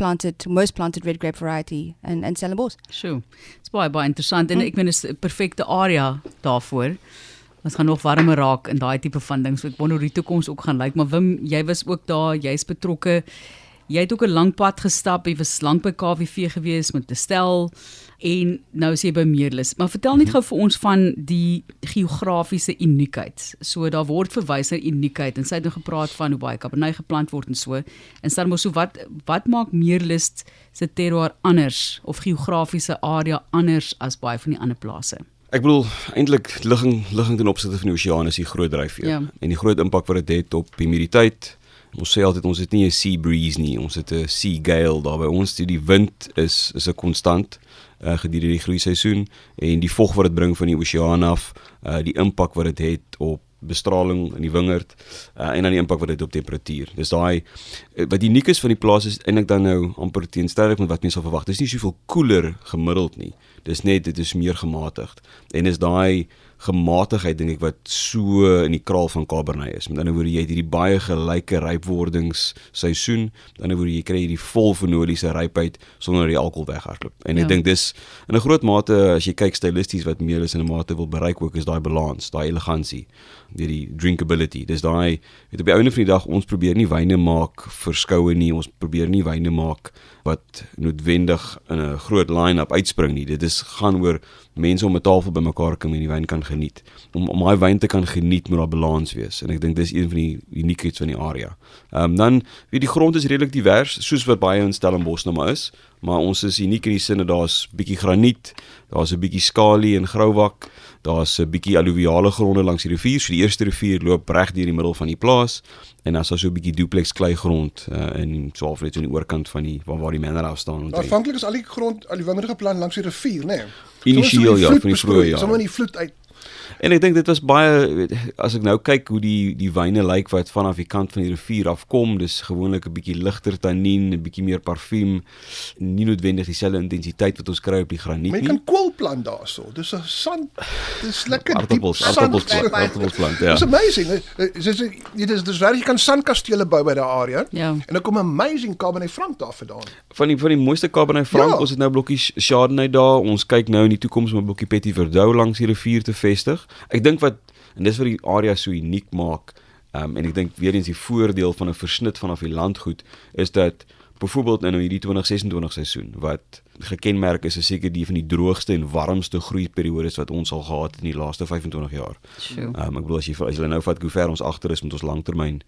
most planted red grape variety in Stellenbosch. Sjoe, it's baie interessant en ek meen is 'n perfekte area daarvoor. Ons gaan nog warmer raak in daai tipe van ding, so ek wonder hoe die toekoms ook gaan lyk, maar Wim, jy was ook daar, jy's betrokke. Jy het ook 'n lang pad gestap, jy was lank by KWV gewees met 'n stel en nou is jy by Meerlus. Maar vertel net gou vir ons van die geografiese uniekheid. So daar word verwys na uniekheid en sy het nou gepraat van hoe baie Cabernet geplant word en so. En stel maar so wat maak Meerlus se terroir anders of geografiese area anders as baie van die ander plase? Ek bedoel eintlik ligging ten opsigte van die oseaan is die groot dryfveer. Ja. En die groot impak wat dit het op humiditeit. Ons sê altyd ons het nie 'n sea breeze nie, ons het 'n sea gale daar by ons. Die wind is 'n konstant gedurende die groeiseisoen en die vog wat dit bring van die oseaan af, die impak wat dit het op bestraling in die wingerd en dan die impak wat dit op temperatuur. Dis daai wat uniek is van die plaas is eintlik dan nou amper teenstrydig met wat mense sal verwag. Dis nie soveel koeler gemiddeld nie. Dit is meer gematigd. En is daai gematigheid dink ek wat so in die kraal van Cabernet is. Met ander woorde, jy het hierdie baie gelyke rypwordingsseisoen. Met ander woorde, jy kry hierdie vol fenoliese rypheid sonder die alkohol weghardloop. En ek dink dis in 'n groot mate as jy kyk stylisties wat Meerlus in 'n mate wil bereik ook is daai balans, daai elegansie, die drinkability. Dis daai op die einde van die dag ons probeer nie wyne maak vir skoue nie. Ons probeer nie wyne maak wat noodwendig in 'n groot line-up uitspring nie. Dit gaan oor mense om 'n tafel bymekaar kom en die wyn kan geniet. Om daai wyn te kan geniet moet daar balans wees. En ek dink dis een van die uniekheids van die area. Dan die grond is redelik divers, soos wat baie in Stellenbosch nou maar is, maar ons is uniek in die sin dat daar's bietjie graniet, daar's 'n bietjie skalie en grouwak, daar's 'n bietjie alluviale gronde langs die rivier. So die eerste rivier loop reg deur die middel van die plaas en dan is daar so 'n bietjie duplex kleigrond in so half net aan die oorkant van die waar die manor house staan. Aanvanklik is al die wingerde geplan langs die rivier, né? Initieel ja, van die vroeë jare. Sommer in die vloed uit. En ek dink dit was baie, as ek nou kyk hoe die wyne lyk wat vanaf die kant van die rivier afkom, dis gewoonlik 'n bietjie ligter tannien, 'n bietjie meer parfuum, nie noodwendig dieselfde intensiteit wat ons kry op die graniet nie. Maar jy kan koolplant daarso. Dis 'n sand, dis lekker diep aardappelplant, ja. It's amazing. Dis waar jy kan sandkastele bou by daai area. Ja. En dan kom 'n amazing Cabernet Franc daar vandaan. Van die mooiste Cabernet Franc, ons het nou blokkie Chardonnay daar, ons kyk nou in die toekoms om 'n blokkie Petit Verdot langs die rivier te vestig. Ek dink en dis wat die area so uniek maak, en ek dink weer eens die voordeel van 'n versnit vanaf die landgoed, is dat byvoorbeeld in hierdie 2026 seisoen, wat gekenmerk is seker die van die droogste en warmste groeiperiodes wat ons al gehad in die laaste 25 jaar. Ek bedoel, as jy nou vat hoe ver ons agter is met ons langtermyn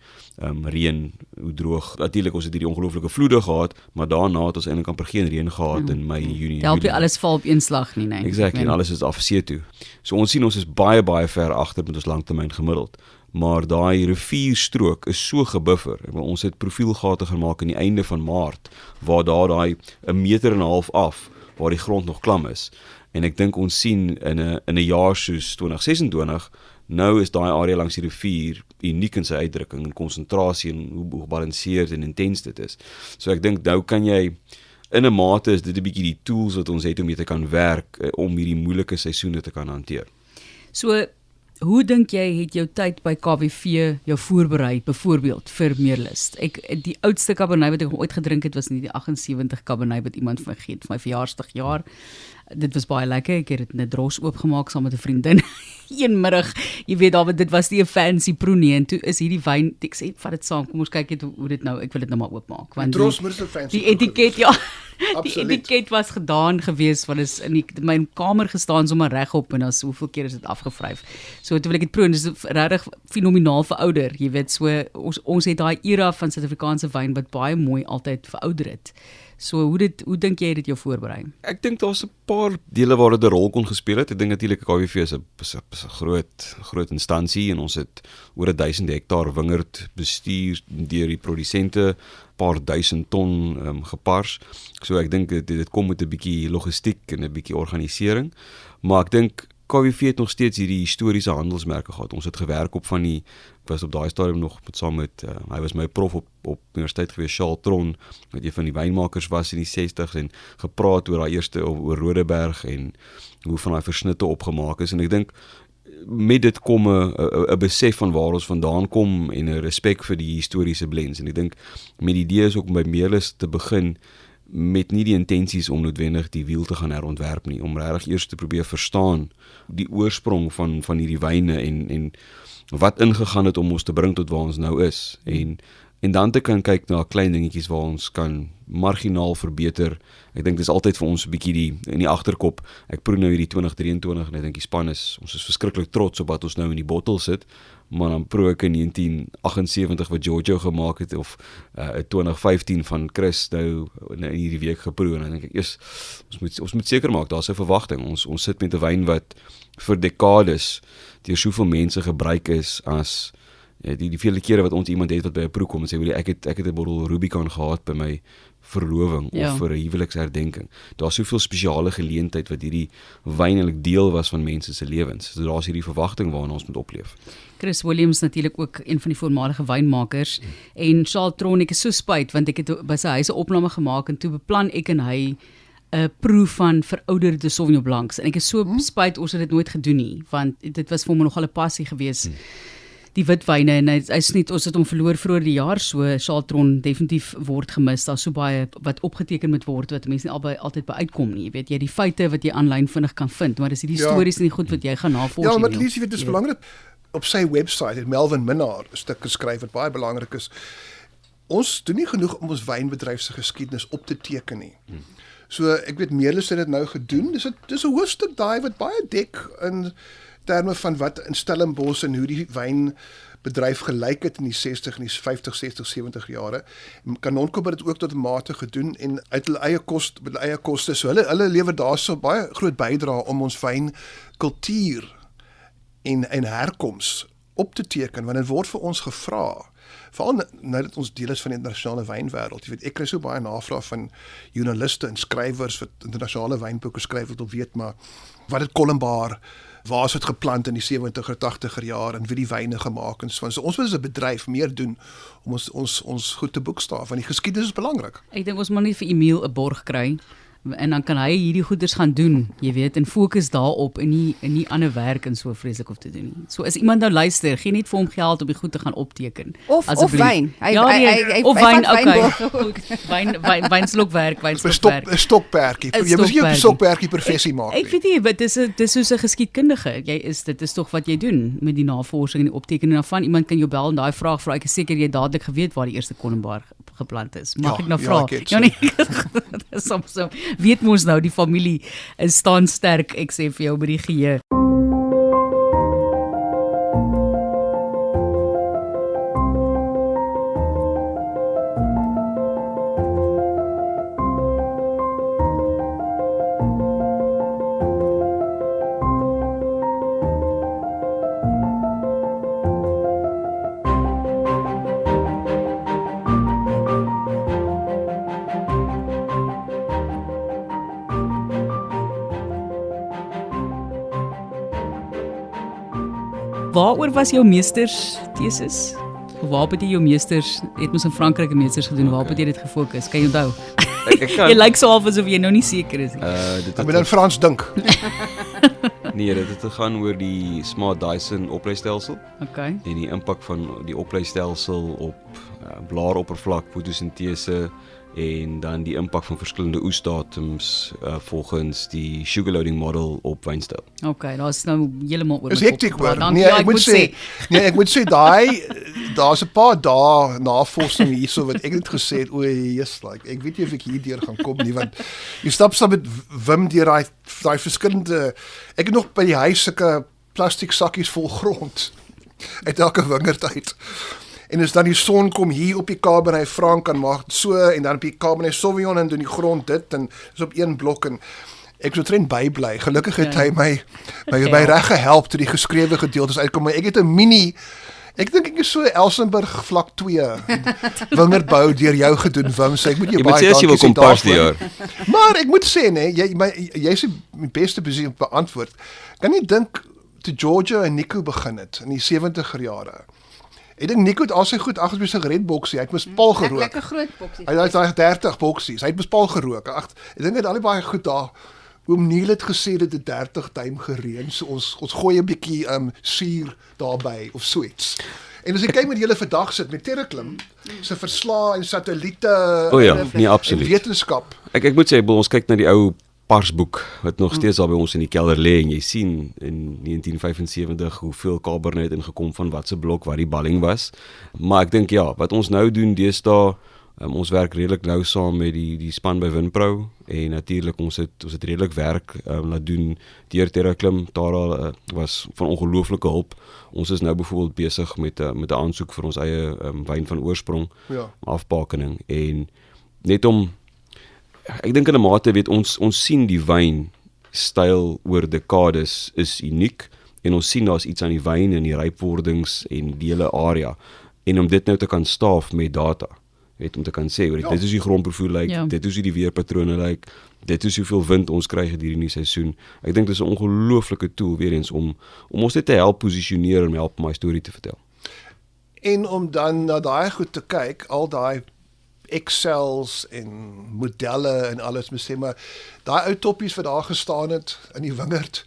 reën, hoe droog, natuurlik ons het hierdie ongelooflike vloede gehad, maar daarna het ons eintlik amper geen reën gehad in Mei, Junie. Help jy alles val op een slag nie, nee. Exactly, en alles is af see toe. So ons sien ons is baie ver agter met ons langtermyn gemiddeld. Maar daai rivierstrook is so gebuffer. Ons het profielgate gemaak aan die einde van Maart waar daai 1,5 meter af waar die grond nog klam is. En ek dink ons sien in 'n jaar soos 2026 nou is daai area langs die rivier uniek in sy uitdrukking en konsentrasie en hoe gebalanseerd en intens dit is. So ek dink nou kan jy in 'n mate is dit 'n bietjie die tools wat ons het om mee te kan werk om hierdie moeilike seisoene te kan hanteer. So hoe dink jy het jou tyd by KWV jou voorberei byvoorbeeld vir Meerlus? Die oudste Cabernet wat ek ooit gedrink het was nie die 78 Cabernet wat iemand vir my gegee het vir my verjaarsdagjaar. Dit was baie lekker. Ek het dit in 'n dros oopgemaak saam met 'n vriendin. Een middag, jy weet daar, dit was nie 'n fancy proe nie en toe is hierdie wyn, ek sê vat dit saam. Kom ons kyk net hoe dit nou, ek wil dit nou maar oopmaak want dros moet so fancy. Die etiket, ja. Absoluut. Die etiket was gedaan gewees want is in my kamer gestaan sommer regop en dan hoeveel keer is dit afgevryf. So toe wil ek dit proe en dis regtig fenomenaal verouder. Jy weet, so ons het daai era van Suid-Afrikaanse wyn wat baie mooi altyd verouder het. So hoe dink jy dit jou voorberei? Ek dink daar's 'n paar dele waar dit 'n rol kon gespeel het. Ek dink natuurlik KWV is 'n groot instansie en ons het oor 1000 hektaar wingerd bestuur deur die produsente, paar duisend ton gepars. So ek dink dit kom met 'n bietjie logistiek en 'n bietjie organisering, maar ek dink KWV het nog steeds hierdie historiese handelsmerke gehad. Ons het gewerk op was op daai stadium nog saam met hy was my prof op universiteit gewees, Charles Tron, wat een van die wynmakers was in die 60s en gepraat oor daai eerste oor Rodeberg en hoe van daai versnitte opgemaak is en ek dink met dit kom 'n besef van waar ons vandaan kom en 'n respek vir die historiese blends en ek dink met die idee is ook om by Meerlus te begin met nie die intensies om noodwendig die wiel te gaan herontwerp nie, om regtig eers te probeer verstaan die oorsprong van hierdie wyne en wat ingegaan het om ons te bring tot waar ons nou is en dan te kan kyk na klein dingetjies waar ons kan marginaal verbeter. Ek dink dis altyd vir ons 'n bietjie in die agterkop. Ek proe nou hierdie 2023 en ek dink die span ons is verskriklik trots op wat ons nou in die bottel sit, maar dan proe ek in 1978 wat Giorgio gemaak het of 2015 van Chris nou in hierdie week geproe en dan dink ek eers ons moet seker maak daar's 'n verwagting. Ons sit met 'n wyn wat vir dekades deur soveel mense gebruik is as Die vele kere wat ons iemand het wat by 'n proe kom en sê, ek het 'n bottel Rubicon gehad by my verloving of vir 'n huweliksherdenking. Daar's soveel spesiale geleentheid wat hierdie wyn eintlik deel was van mense se lewens. So daar's hierdie verwagting waarna ons moet opleef. Chris Williams natuurlik ook een van die voormalige wynmakers en Charles Tron, ek is so spyt want ek het by sy huis 'n opname gemaak en toe beplan ek en hy 'n proe van verouderde Sauvignon Blancs en ek is so spyt ons het dit nooit gedoen nie want dit was vir hom nogal 'n passie geweest. Die witwyne en hy's nie, ons het hom verloor vroeër die jaar, so Charles Tron definitief word gemis. Daar's so baie wat opgeteken moet word wat mense nie altyd by uitkom nie. Jy weet jy die feite wat jy aanlyn vinnig kan vind, maar dis hierdie stories en die goed wat jy gaan navorsing. Ja, maar Lies, jy weet dis belangrik. Op sy webwerf het Melvin Minnaar 'n stuk geskryf wat baie belangrik is. Ons doen nie genoeg om ons wynbedryf se geskiedenis op te teken nie. So ek weet Meerlus het dit nou gedoen. Dis 'n hoofstuk daai wat baie dek in terme van wat in Stellenbosch en hoe die wynbedryf gelyk het in die 60 en die 50, 60, 70 jare. Kanonkoop het dit ook tot 'n mate gedoen en uit hulle eie koste. So hulle lewer daarso baie groot bydrae om ons wynkultuur en herkoms op te teken, want dit word vir ons gevra. Veral nou dat ons deel is van die internasionale wynwêreld. Jy weet, ek kry so baie navraag van joernaliste en skrywers wat internasionale wynboeke skryf wat wil weet, maar wat het Kollenbaar, waar is dit geplant in die 70er, 80er jaar en wie die wyne gemaak en so. So ons moet as 'n bedryf meer doen om ons goed te boekstaaf, want die geskiedenis is belangrik. Ek dink ons moet net vir Emile 'n borg kry en dan kan hy hierdie goeders gaan doen, jy weet, en fokus daarop en nie ander werk en so vreeslik of te doen nie. So as iemand nou luister, gee net vir hom geld om die goed te gaan opteken. Of wyn. Of wyn, okay. Goed. Wynslokwerk. Stokperdjie. Jy moet nie op 'n stokperdjie professie maak nie. Ek weet nie, dit is soos 'n geskiedkundige. Dit is tog wat jy doen met die navorsing en die optekening daarvan. Iemand kan jou bel en daai vraag vra. Ek is seker jy dadelik geweet waar die eerste Kollenbaar geplant is. Mag ek nou vra? Ja, nee. Soms weet mos nou die familie staan sterk, ek sê vir jou by die geheue. Waaroor was jou meestersthesis? Waar het jy jou meesters, het ons in Frankryk 'n meesters gedoen, waar het jy dit gefokus? Kan jy onthou? Jy lyk so half asof jy nou nie seker is nie. Ek moet dan Frans dink. Nee, dit het gegaan oor die Smart Dyson opleistelsel. Okay. En die impak van die opleistelsel op blaaroppervlak, fotosintese en dan die impak van verskillende oesdatums volgens die sugar loading model op wynstel. Okay, daar's nou heeltemal oor. Dis hektiek hoor. Nee, ek moet sê daar's 'n paar dae navorsing hierso wat ek het gesê het, o Jesus, ek weet nie of ek hierdeur gaan kom nie, want jy stap saam met Wim deur daai verskillende, ek het nog by die huis sulke plastiek sakkies vol grond uit elke wingerd uit. En as dan die son kom hier op die Cabernet Franc kan maak so en dan op die Cabernet Sauvignon en doen die grond dit en is op een blok en ek sou trend bybly. Gelukkig het hy my reg gehelp toe die geskrewe gedeeltes uitkom. Maar ek het 'n mini, ek dink ek is so Elsenburg vlak 2 wingerdbou deur jou gedoen, Wim, so ek moet jou baie dankie sê daarvoor. Maar ek moet sê nee, jy's die beste besie om beantwoord. Kan nie dink toe Georgia en Nico begin het in die 70er jare. Ek dink Nico het al sy goed agter by sy sigaretboksie, hy het mos Paul gerook. Lekker groot boksie. Hy het daai 30 boksies, hy het mos Paul gerook. Ek dink dit al baie goed daar. Oom Neil het gesê dit het 30 duim gereën, so ons gooi 'n bietjie suur daarbey of so iets. En as ek kyk met julle vandag sit met Terreklim se verslae en satelliete Nee, absoluut. En wetenskap. Ek moet sê, ons kyk na die ou Parsboek wat nog steeds daar by ons in die kelder lê en jy sien in 1975 hoeveel Cabernet ingekom van watse blok wat die balling was. Maar ek dink wat ons nou doen deesdae, ons werk redelik nou saam met die span by Winpro en natuurlik ons het redelik werk laat doen deur Terraklim. Tara was van ongelooflike hulp. Ons is nou byvoorbeeld besig met 'n aansoek vir ons eie wyn van oorsprong, afbakening en net om ek dink in 'n mate weet ons sien die wyn styl oor dekades is uniek en ons sien daar's iets aan die wyn en die rypwordings en die hele area, en om dit nou te kan staaf met data, om te kan sê, dit is hoe die grondprofiel lyk, dit is hoe die weerpatrone lyk, dit is hoeveel wind ons kry gedurende die seisoen. Ek dink dit is 'n ongelooflike tool weer eens om ons net te help posisioneer en help om my storie te vertel. En om dan na daai goed te kyk, al daai Excels en modelle en alles, moet sê, maar daai ou toppies wat daar gestaan het in die wingerd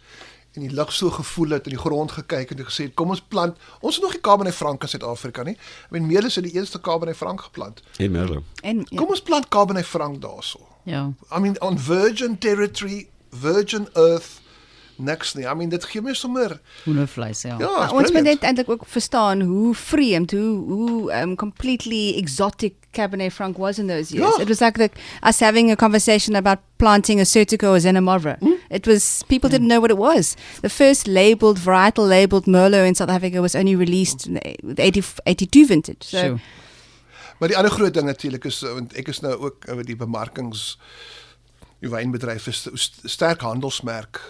en die lug so gevoel het en die grond gekyk en gesê, kom ons plant, ons het nog nie Cabernet Franc in Suid-Afrika nie. Meelis het die eerste Cabernet Franc geplant. En Merlot. Kom ons plant Cabernet Franc daarso. Ja. On virgin territory, virgin earth, niks nie. Dit gee my sommer Hoendervleis, ja. Ja, Ons moet net eintlik ook verstaan hoe vreemd, hoe completely exotic Cabernet Franc was in those years. Ja. It was like us having a conversation about planting a Certico or Zenamovra. It was, people didn't know what it was. The first varietal labeled Merlot in South Africa was only released in the 82 vintage. So, Sure. Maar die ander groot ding natuurlik is, want ek is nou ook oor die bemarkings, die wynbedryf is sterk handelsmerk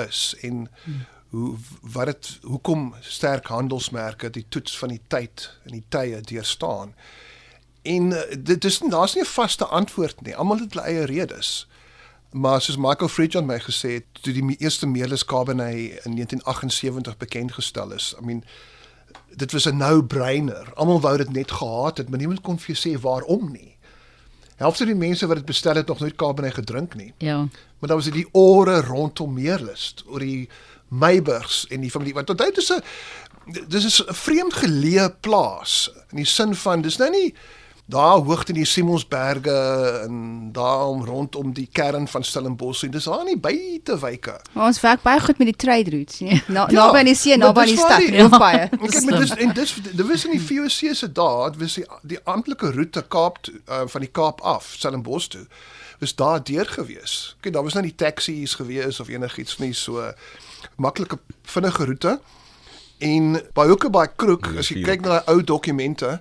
is en hoekom sterk handelsmerke die toets van die tyd en die tye deurstaan. En daar's nie 'n vaste antwoord nie. Almal het hulle eie redes. Maar soos Michael Fridjon my gesê het, toe die eerste Meerlus Cabernet in 1978 bekend gestel is, dit was 'n no-brainer. Almal wou dit net gehad het, maar niemand kon vir jou sê waarom nie. Helfte van die mense wat dit bestel het nog nooit Cabernet gedrink nie. Ja. Maar dan was dit die ore rondom Meerlus, oor die Meyburgs en die familie. Want onthou dis is 'n vreemd geleë plaas in die sin van dis nou nie daar hoogte in die Simonsberge en daar rondom die kern van Stellenbosch en dis daar nie buitewyke. maar ons werk baie goed met die trade routes, nie? Ja, Naby aan die see, maar naby aan dis die waar stad, die- heel baie. Kyk, maar dit was in die VOC se dae, dit was die amptelike roete Kaap toe, van die Kaap af, Stellenbosch toe, was daar deur gewees. Kyk, daar was nou nie taxi's gewees of enigiets nie, so maklike vinnige roete. En by Hoekebaai Kroeg, as jy kyk na die ou dokumente,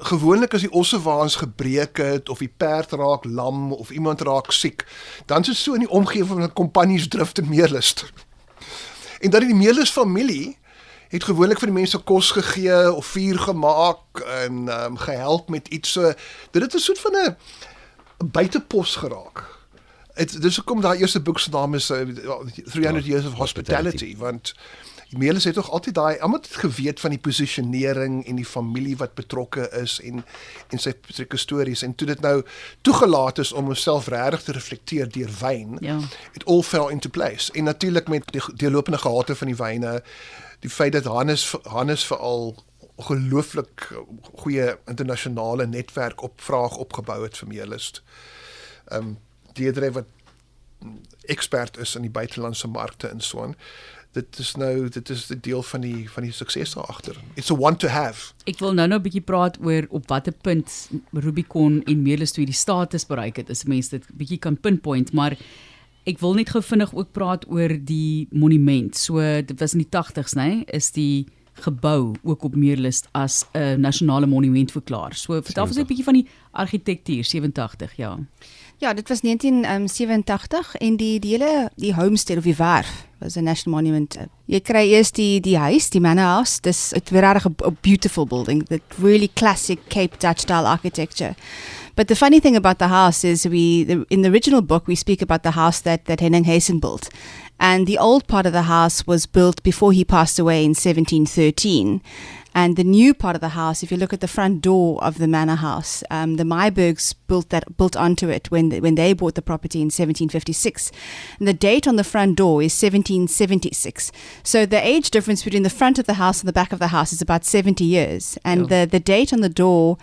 gewoonlik as die ossewaans gebreek het of die perd raak lam of iemand raak siek, dan is dit so in die omgewing van 'n Companiesdrift in Meerlus. En dat die Meerlus familie het gewoonlik vir die mense kos gegee of vuur gemaak en gehelp met iets so. Dit het 'n soort van 'n buitepos geraak. Dis hoekom daai eerste boek se naam is 300 Years of Hospitality, want Meerlus het tog altyd almal het geweet van die posisionering en die familie wat betrokke is en sy stories en toe dit nou toegelaat is om homself regtig te reflekteer deur wyn, it all fell into place. En natuurlik met die deurlopende gehate van die wyne, die feit dat Hannes veral ongelooflik goeie internasionale netwerk vraag opgebou het vir Meerlus. Deedre wat ekspert is in die buitelandse markte en so aan. Dit is 'n deel van die sukses daar agter. It's a want to have. Ek wil nou 'n bietjie praat oor op watter punt Rubicon en Meerlus toe die status bereik het, as mense dit bietjie kan pinpoint, maar ek wil net gou vinnig ook praat oor die monument. So dit was in die 80s, né, is die gebou ook op Meerlus as 'n nasionale monument verklaar. So vertel ons 'n bietjie van die argitektuur 87, ja. Ja, dit was 1987 en die homestead of die werf was 'n national monument. Jy kry eers die huis, die manor house. Dis 'n regtig 'n beautiful building, that really classic Cape Dutch style architecture. But the funny thing about the house is in the original book we speak about the house that Henning Hazen built. And the old part of the house was built before he passed away in 1713. And the new part of the house, if you look at the front door of the manor house, the Meyburgs built onto it when they bought the property in 1756. And the date on the front door is 1776. So the age difference between the front of the house and the back of the house is about 70 years. And the date on the door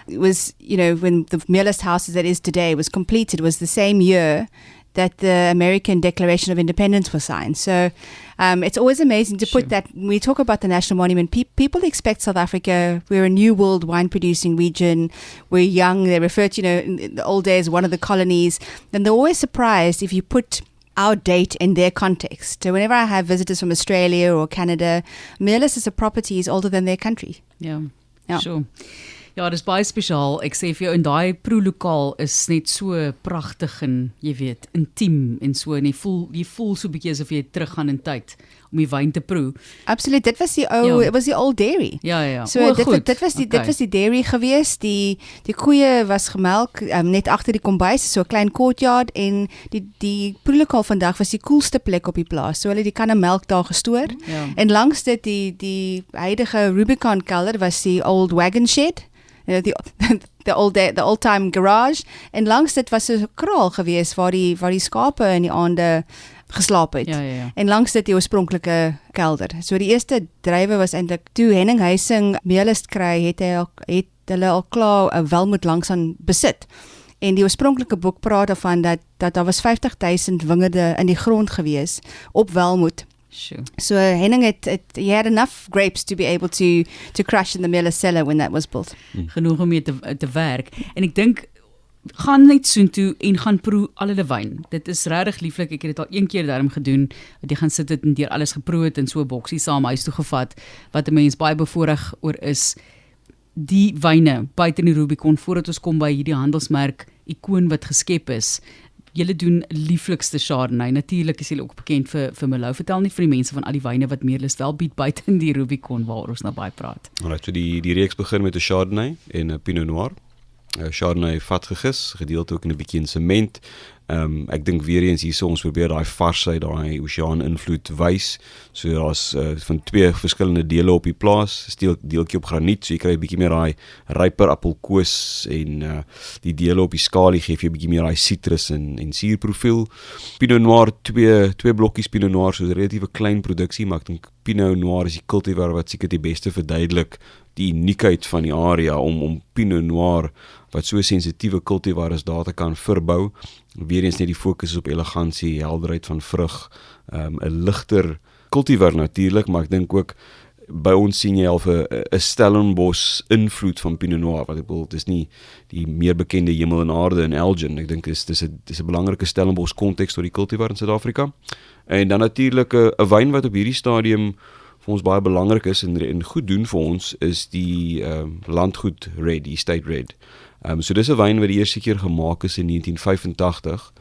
was, when the Meerlus house as it is today was completed, was the same year that the American Declaration of Independence was signed. So it's always amazing to put that, when we talk about the national monument, people expect South Africa, we're a new world wine producing region, we're young, they refer to, in the old days, one of the colonies, and they're always surprised if you put our date in their context. So whenever I have visitors from Australia or Canada, Meerlus as a property is older than their country. Ja, Ja. sure. Ja, dis baie spesiaal. Ek sê vir jou, en daai proeflokaal is net so pragtig en jy weet, intiem en so, en jy voel so 'n bietjie asof jy teruggaan in tyd om die wyn te proe. Absoluut, dit was die it was die old dairy. Ja. So dit was die dairy gewees. Die koeie was gemelk net agter die kombuis, so 'n klein courtyard, en die proelokal vandag was die koelste plek op die plaas. So hulle het die kanne melk daar gestoor. Ja. En langs dit die huidige Rubicon kelder was die old wagon shed. The old time garage, en langs dit was 'n kraal gewees waar die skape in die aande geslaap het. Ja. En langs dit die oorspronklike kelder. So die eerste drywe was eintlik toe Henning Huysing meelist kry, het hulle al klaar 'n welmoed langs aan besit. En die oorspronklike boek praat daarvan dat daar was 50,000 wingerde in die grond gewees op welmoed. Sure. So Henning he had enough grapes to be able to crush in the Melis cellar when that was built. Genoeg om mee te werk. En ek dink gaan net soontoe en gaan proe al hulle wyn. Dit is regtig lieflik. Ek het dit al een keer daarom gedoen, dat jy gaan sit het en deur alles geproe het en so 'n boksie saam huis toe gevat, wat 'n mens baie bevoorreg oor is. Die wyne buite in die Rubicon, voordat ons kom by hierdie handelsmerk ikoon wat geskep is. Julle doen lieflikste Chardonnay. Natuurlik is julle ook bekend vir Merlot. Vertel net vir die mense van al die wyne wat Meerlus wel bied buite in die Rubicon waaroor ons nou baie praat. Alright, so die reeks begin met 'n Chardonnay en 'n Pinot Noir. Chardonnay vatgegis, gedeelte ook in 'n bietjie in sement. Ek dink weer eens hierso ons probeer daai varsheid, daai oseaan invloed wys. So daar's van 2 verskillende dele op die plaas, deeltjie op graniet, so jy kry 'n bietjie meer daai ryper appelkoos en die dele op die skalie gee vir 'n bietjie meer daai sitrus en suurprofiel. Pinot Noir, twee blokkies Pinot Noir, so 'n relatiewe klein produksie, maar ek dink Pinot Noir is die kultivar wat seker die beste verduidelik die uniekheid van die area om Pinot Noir wat so sensitiewe kultivar is daar te kan verbou. Weer eens net die fokus is op elegansie, helderheid van vrug, 'n ligter kultivar natuurlik, maar ek dink ook by ons sien jy al 'n Stellenbosch invloed van Pinot Noir, wat ek bedoel, dis nie die meer bekende hemel en aarde in Elgin. Ek dink dis 'n belangrike Stellenbosch konteks tot die kultivar in Suid-Afrika. En dan natuurlik 'n wyn wat op hierdie stadium vir ons baie belangrik is en goed doen vir ons is die landgoed red, die Estate Red. So dis 'n wyn wat die eerste keer gemaak is in 1985,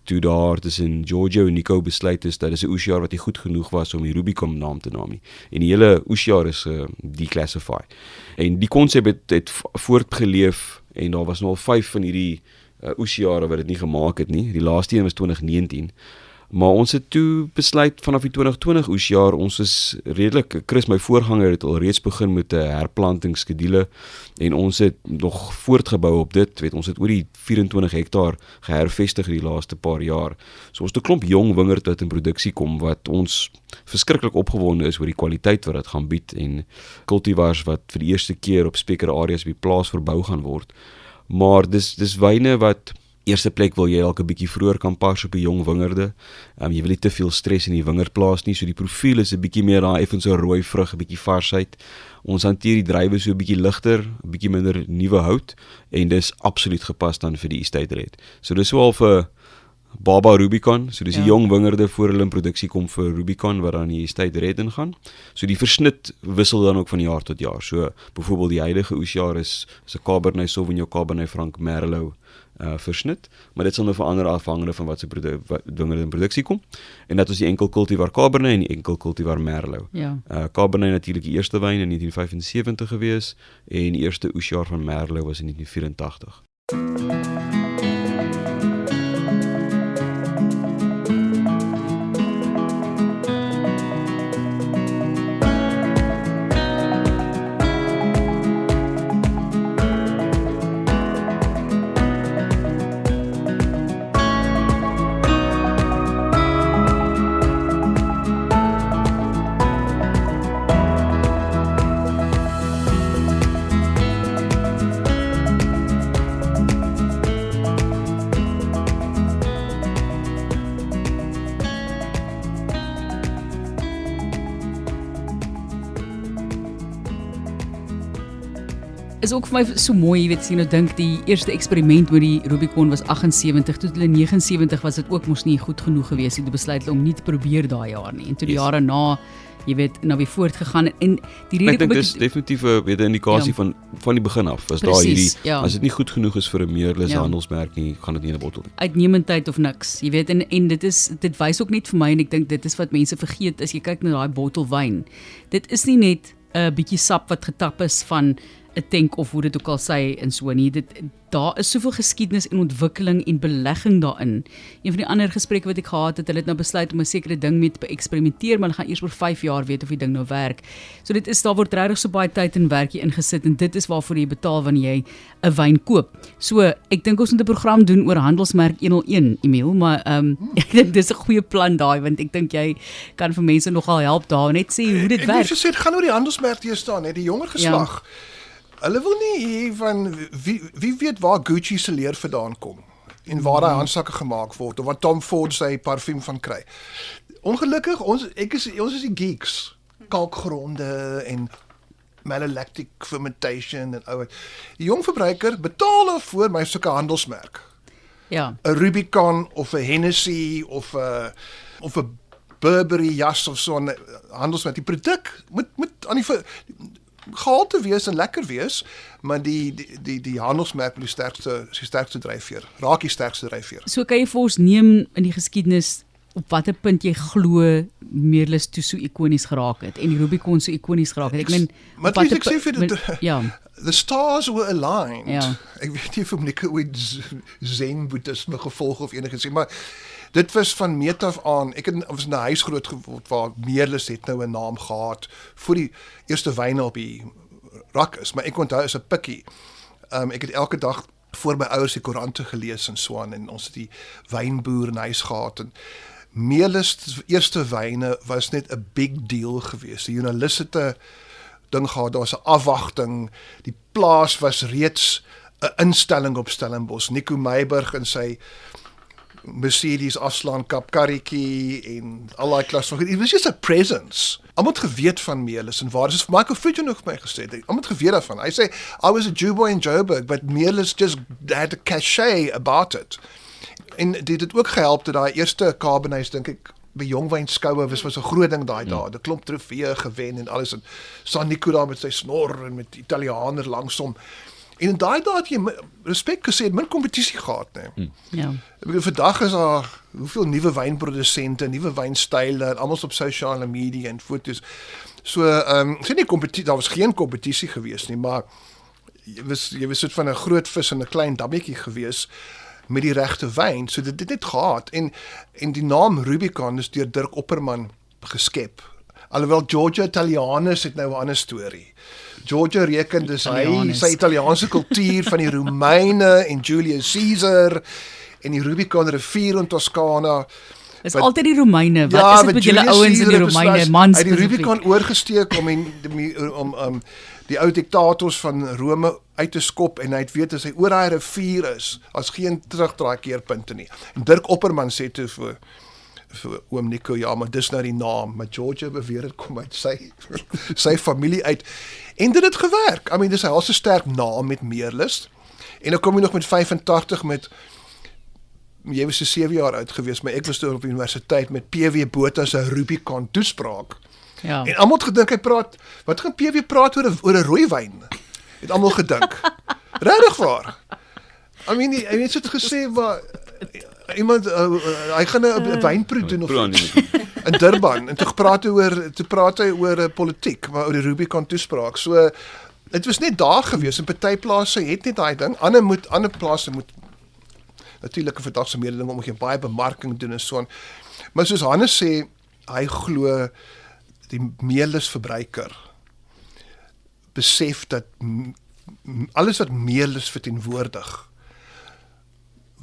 toe daar tussen Giorgio en Nico besluit is dat is 'n oesjaar wat nie goed genoeg was om die Rubicon naam te naam nie. En die hele oesjaar is declassify. En die konsep het voortgeleef en daar was nou al 5 van hierdie oesjare wat dit nie gemaak het nie. Die laaste een was 2019. Maar ons het toe besluit vanaf die 2020 oesjaar, ons is redelik, Chris my voorganger het al reeds begin met 'n herplantingsskedule en ons het nog voortgebou op dit, ons het oor die 24 hektaar gehervestig die laaste paar jaar. So ons het 'n klomp jong wingerd wat in produksie kom wat ons verskriklik opgewonde is oor die kwaliteit wat dit gaan bied en cultivars wat vir die eerste keer op sekere areas op die plaas verbou gaan word. Maar dis wyne wat eerste plek wil jy dalk 'n bietjie vroeër kan pas op die jong wingerde. Jy wil nie te veel stres in die wingerdplaas nie, so die profiel is 'n bietjie meer daai effens so rooi vrug, 'n bietjie varsheid. Ons hanteer die druiwe so 'n bietjie ligter, 'n bietjie minder nuwe hout en dis absoluut gepas dan vir die Estate Red. So dis wel vir Baba Rubicon, so dis die jong wingerde voor hulle in produksie kom vir Rubicon wat dan die Estate Red ingaan. So die versnit wissel dan ook van jaar tot jaar. So byvoorbeeld die huidige oesjaar is 'n Cabernet Sauvignon, Cabernet Franc, Merlot versnit, maar dit sal nou verander afhangende van wat se wingerde in produksie kom. En dat is die enkel cultivar Cabernet en die enkel cultivar Merlot. Ja. Cabernet natuurlik die eerste wyn in 1975 gewees en die eerste oesjaar van Merlot was in 1984. Is ook vir my so mooi, jy weet, sien nou dink die eerste eksperiment met die Rubicon was 78, toe hulle 79 was dit ook mos nie goed genoeg gewees het, toe besluit hulle om nie te probeer daai jaar nie. En toe die jare na jy weet, nou weer voortgegaan en die Ek rede dink dis definitief 'n indikasie Ja. van die begin af. As daar Presies, hierdie ja. as dit nie goed genoeg is vir 'n meerlus Ja. handelsmerk nie, gaan dit nie in 'n bottel nie. uitnemendheid of niks. Jy weet en dit wys ook net vir my en ek dink dit is wat mense vergeet as jy kyk na daai bottel wyn. Dit is nie net 'n bietjie sap wat getap is van 'n tank of hoe dit ook al sê en so nie. Daar is soveel geskiedenis en ontwikkeling en belegging daarin. Een van die ander gesprekke wat ek gehad het, hulle het nou besluit om 'n sekere ding mee te beëksperimenteer, maar hulle gaan eers oor 5 jaar weet of die ding nou werk. So daar word regtig so baie tyd en werkie ingesit en dit is waarvoor jy betaal wanneer jy 'n wyn koop. So ek dink ons moet 'n program doen oor handelsmerk 101, Emil, maar ek dink dis 'n goeie plan daai want ek dink jy kan vir mense nogal help daar net sê hoe dit Ek werk. het gesê dit gaan oor die handelsmerk hier staan, net die jonger geslag. Hulle wil nie hê van wie weet waar Gucci se leer vandaan kom en waar daai handsakke gemaak word of wat Tom Ford sy parfuum van kry. Ongelukkig ons is die geeks. Kalkgronde en malolactic fermentation en ou. Die jong verbruiker betaal daarvoor my sulke handelsmerk. Ja. 'n Rubicon of 'n Hennessy of 'n Burberry jas of so 'n handelsmerk. Die produk moet aan die gehalte wees en lekker wees, maar die handelsmerk moet die sterkste dryfveer. Raak die sterkste dryfveer. So kan jy vir ons neem in die geskiedenis op watter punt jy glo Meerlus toe so ikonies geraak het en die Rubicon so ikonies geraak het. Ek meen Maar op watter ek sê vir punt- dit ja. The stars were aligned. Ja. Ek weet nie of Monique ooit Zen boeddhisme gevolg of enigiets nie, maar dit was van meet af aan. Ek was in 'n huis groot geword waar Meerlus het nou 'n naam gehad voor die eerste wyne op die rak is, maar ek onthou as 'n pikkie. Ek het elke dag voor my ouers die koerante gelees en so aan en ons het die wynboer in huis gehad en Meerlus se eerste wyne was net 'n big deal geweest. Die joernaliste het 'n ding gehad, daar was 'n afwagting. Die plaas was reeds 'n instelling op Stellenbosch. Nico Meiburg en sy Mercedes afslaan kapkarretjie en al daai klas van. It was just a presence. Almal het geweet van Meerlus en waar dis vir Michael Fridgen nog vir my gesê. Almal het geweet daarvan. Hy sê I was a Jew boy in Joburg, but Meerlus just had a cachet about it. En dit het ook gehelp dat daai eerste Cabernet dink ek by Jongwynskoue was 'n groot ding daai dae. 'n Klomp trofee gewen en alles en San Nico daar met sy snor en met Italianer langsom. En in daai dae het jy respek gesê, min kompetisie gehad, nee. Ja. Ek bedoel vandag is daar hoeveel nuwe wynprodusente, nuwe wynstyle en almal op sosiale media en fotos. So sê nie kompetisie, daar was geen kompetisie gewees nie, maar jy was soort van 'n groot vis in 'n klein dammetjie gewees met die regte wyn. So dit het net gehad en die naam Rubicon is deur Dirk Opperman geskep. Alhoewel Giorgio Italianus het nou 'n ander storie. Giorgio reken dis hy sy Italiaanse kultuur van die Romeine en Julius Caesar en die Rubicon rivier in Toscana. Dis altyd die Romeine. Wat is dit met julle ouens in die Romeine mans? Hy het die Rubicon oorgesteek om die ou diktators van Rome uit te skop en hy het weet as hy oor daai rivier is, as geen terugdraai keerpunte nie. En Dirk Opperman sê toe vir oom Nico, ja, maar dis nou die naam, maar Giorgio beweer dit kom uit sy familie uit. En dit het gewerk. I mean, dis 'n helse sterk naam met Meerlus. En dan kom jy nog met 85 met jy was so 7 jaar oud gewees, maar ek was toe op universiteit met PW Botha se Rubicon toespraak. Ja. En almal het gedink hy praat, wat gaan PW praat oor 'n rooi wyn? Het almal gedink. Regtig waar. I mean, hy het gesê waar iemand hy gaan 'n wynproe doen of in Durban en toe praat hy oor politiek, maar oor die Rubicon toespraak. So dit was net daar gewees en party plase het net daai ding. Ander plase moet natuurlik 'n vandag se mededing om jy baie bemarking doen en so aan. Maar soos Hannes sê, hy glo die Meerlus verbruiker besef dat alles wat Meerlus verteenwoordig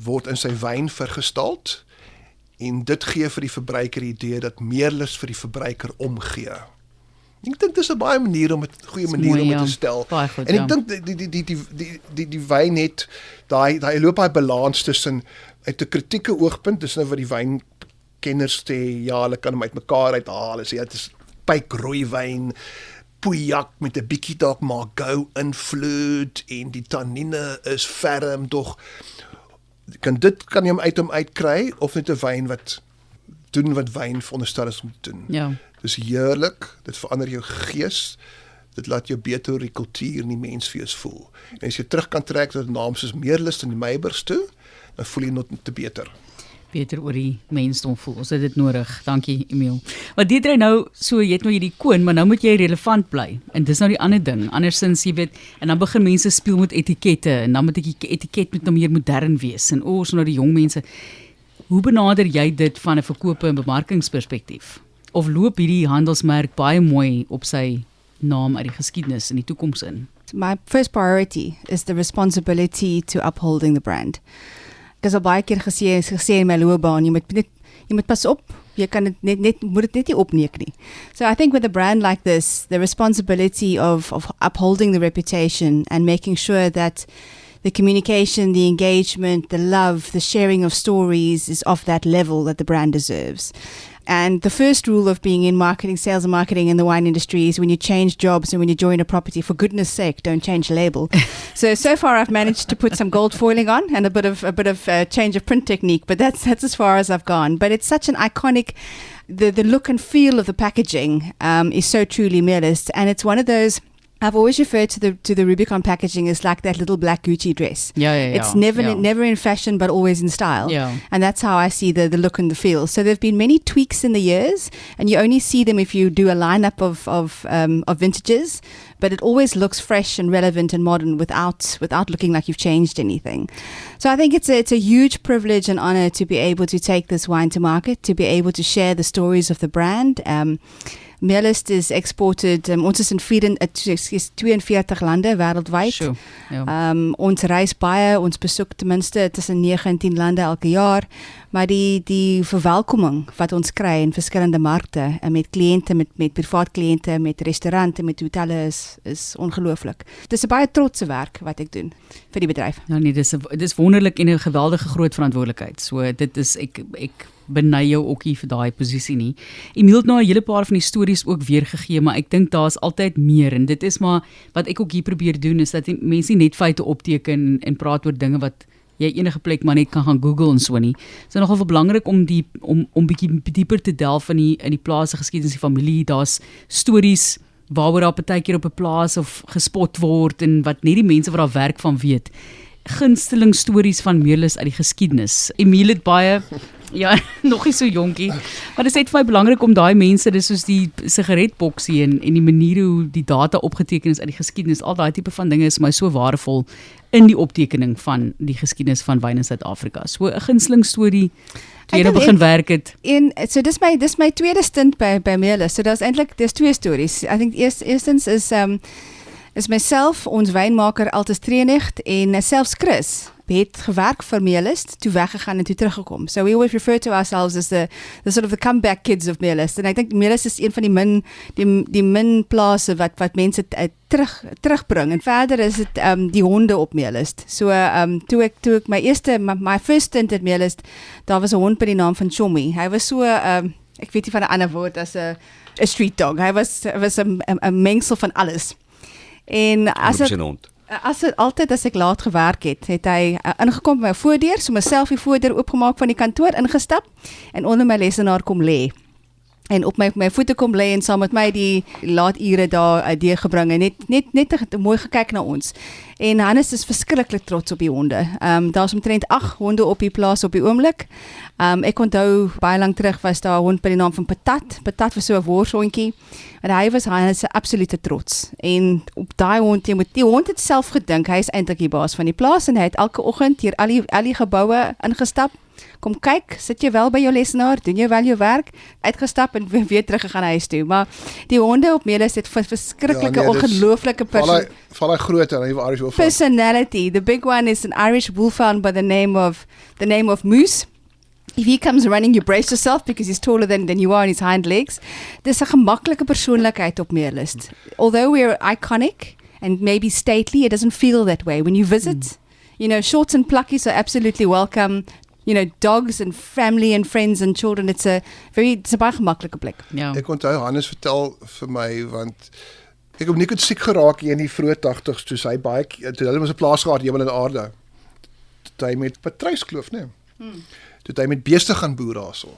word in sy wyn vergestald en dit gee vir die verbruiker die idee dat Meerlus vir die verbruiker omgee. Ek dink dis 'n baie manier om 'n goeie manier om dit te stel. Goed, en ek dink die wyn het daai loop daai balans tussen uit 'n kritieke oogpunt, dis nou wat die wynkenners sê, ja, hulle kan hom uitmekaar uithaal. Hulle sê dit is pyprooi wyn, Pauillac met 'n bietjie dalk Margaux invloed en die tannine is ferm, tog kan jy hom uit kry of net 'n wyn wat doen wat wyn veronderstel is om te doen. Ja. Dis heerlik, dit verander jou gees, dit laat jou beter oor die kultuur en die menswees voel. En as jy terug kan trek tot 'n naam soos Meerlus in die Meybers toe, dan voel jy nog te beter. Beter oor die mensdom voel. Ons het dit nodig. Dankie, Emil. Maar dit nou so, jy het nou hierdie koon, maar nou moet jy relevant bly. En dis nou die ander ding. Andersins, jy weet, en dan begin mense speel met etikette en dan moet die etiket moet nou meer modern wees. En so nou die jong mense. Hoe benader jy dit van 'n verkope en bemarkingsperspektief? Of loop hierdie handelsmerk baie mooi op sy naam uit die geskiedenis in die toekoms in? My first priority is the responsibility to upholding the brand. Ek is al baie keer gesê in my loopbaan, jy moet pas op, jy kan dit moet dit net nie opneek nie. So I think with a brand like this, the responsibility of upholding the reputation and making sure that the communication, the engagement, the love, the sharing of stories is of that level that the brand deserves. And the first rule of being in marketing, sales and marketing in the wine industry is when you change jobs and when you join a property, for goodness sake, don't change the label. So far I've managed to put some gold foiling on and a bit of change of print technique, but that's as far as I've gone. But it's such an iconic, the look and feel of the packaging is so truly Meerlus, and it's one of those. I've always referred to the Rubicon packaging as like that little black Gucci dress. Yeah. It's never in fashion, but always in style. Yeah. And that's how I see the look and the feel. So there've been many tweaks in the years, and you only see them if you do a lineup of vintages. But it always looks fresh and relevant and modern without looking like you've changed anything. So I think it's a huge privilege and honor to be able to take this wine to market, to be able to share the stories of the brand. Meerlus is exported, ons is in 42 lande wêreldwyd. Sure, ja. Ons reis baie, ons besoek ten minste tussen 9 en 10 lande elke jaar, maar die verwelkoming wat ons kry in verskillende markte en met kliënte, met privaat kliënte, met restaurante, met hotelle is ongelooflik. Dis 'n baie trotse werk wat ek doen vir die bedryf. Ja nee, dis wonderlik en 'n geweldige groot verantwoordelikheid. So dit is ek beny jou ook nie vir daai posisie nie. Emil het nou 'n hele paar van die stories ook weergegee, maar ek dink daar's altyd meer en dit is maar wat ek ook hier probeer doen is dat die mense nie net feite opteken en praat oor dinge wat jy enige plek maar net kan gaan Google en so nie. Dit is nogal belangrik om bietjie dieper te delf in die plaas se geskiedenis, die familie. Daar's stories waaroor daar partykeer op 'n plaas of gespot word en wat net die mense wat daar werk van weet. Gunsteling stories van Meerlus uit die geskiedenis. Emil het baie ja, nog nie so jonkie. Maar dit is net vir my belangrik om daai mense, dis soos die sigaretboksie en die maniere hoe die data opgeteken is uit die geskiedenis, al daai tipe van dinge is my so waardevol in die optekening van die geskiedenis van wyn in Suid-Afrika. So 'n gunsteling storie toe jy nou begin werk het. So dis my tweede stint by Meerlus. So there's twee stories. I think eerstens is myself, ons wynmaker Altus Treenigt en selfs Chris het gewerk vir Meerlus, toe weggegaan en toe teruggekom. So we always refer to ourselves as the sort of the comeback kids of Meerlus. En ek dink Meerlus is een van die min plase wat mense terugbring. En verder is dit die honde op Meerlus. So toe ek my first stint at Meerlus, daar was 'n hond by die naam van Chommy. Hy was so ek weet nie van 'n ander woord as 'n street dog. Hy was 'n mengsel van alles. En altyd as ek laat gewerk het hy ingekom by my voordeur, so myself die voordeur oopgemaak van die kantoor, ingestap en onder my lesenaar kom lê. En op my voete kom lê en saam met my die laature daar deurgebring en net mooi gekyk na ons. En Hannes is verskriklik trots op die honde. Daar's omtrent 8 honde op die plaas op die oomblik. Ek onthou baie lank terug was daar 'n hond by die naam van Patat. Patat was so 'n worshondjie. En hy was Hannes se absolute trots. En op daai hond, die hond het self gedink hy is eintlik die baas van die plaas en hy het elke oggend hier al die geboue ingestap. Kom kyk, sit jy wel by jou lesenaar, doen jy wel jou werk, uitgestap en weer teruggegaan huis toe. Maar die honde op Meerlus het verskriklike ongelooflike val hy groot en hy was Irish Wolfhound. Personality. The big one is an Irish Wolfhound by the name of Moose. If he comes running, you brace yourself because he's taller than you are on his hind legs. Dis 'n gemaklike persoonlikheid op Meerlus. Although we're iconic and maybe stately, it doesn't feel that way. When you visit, shorts and pluckies are absolutely welcome. Dogs and family and friends and children, it's a baie gemaklike plek. Ja. Ek onthou Hannes vertel vir my, want ek het nie goed siek geraak in die vroeë 80s, toe hulle was 'n plaas gehad, Hemel en Aarde. Toe hy met Patruiskloof, nee. Toe hy met beeste gaan boer daarso.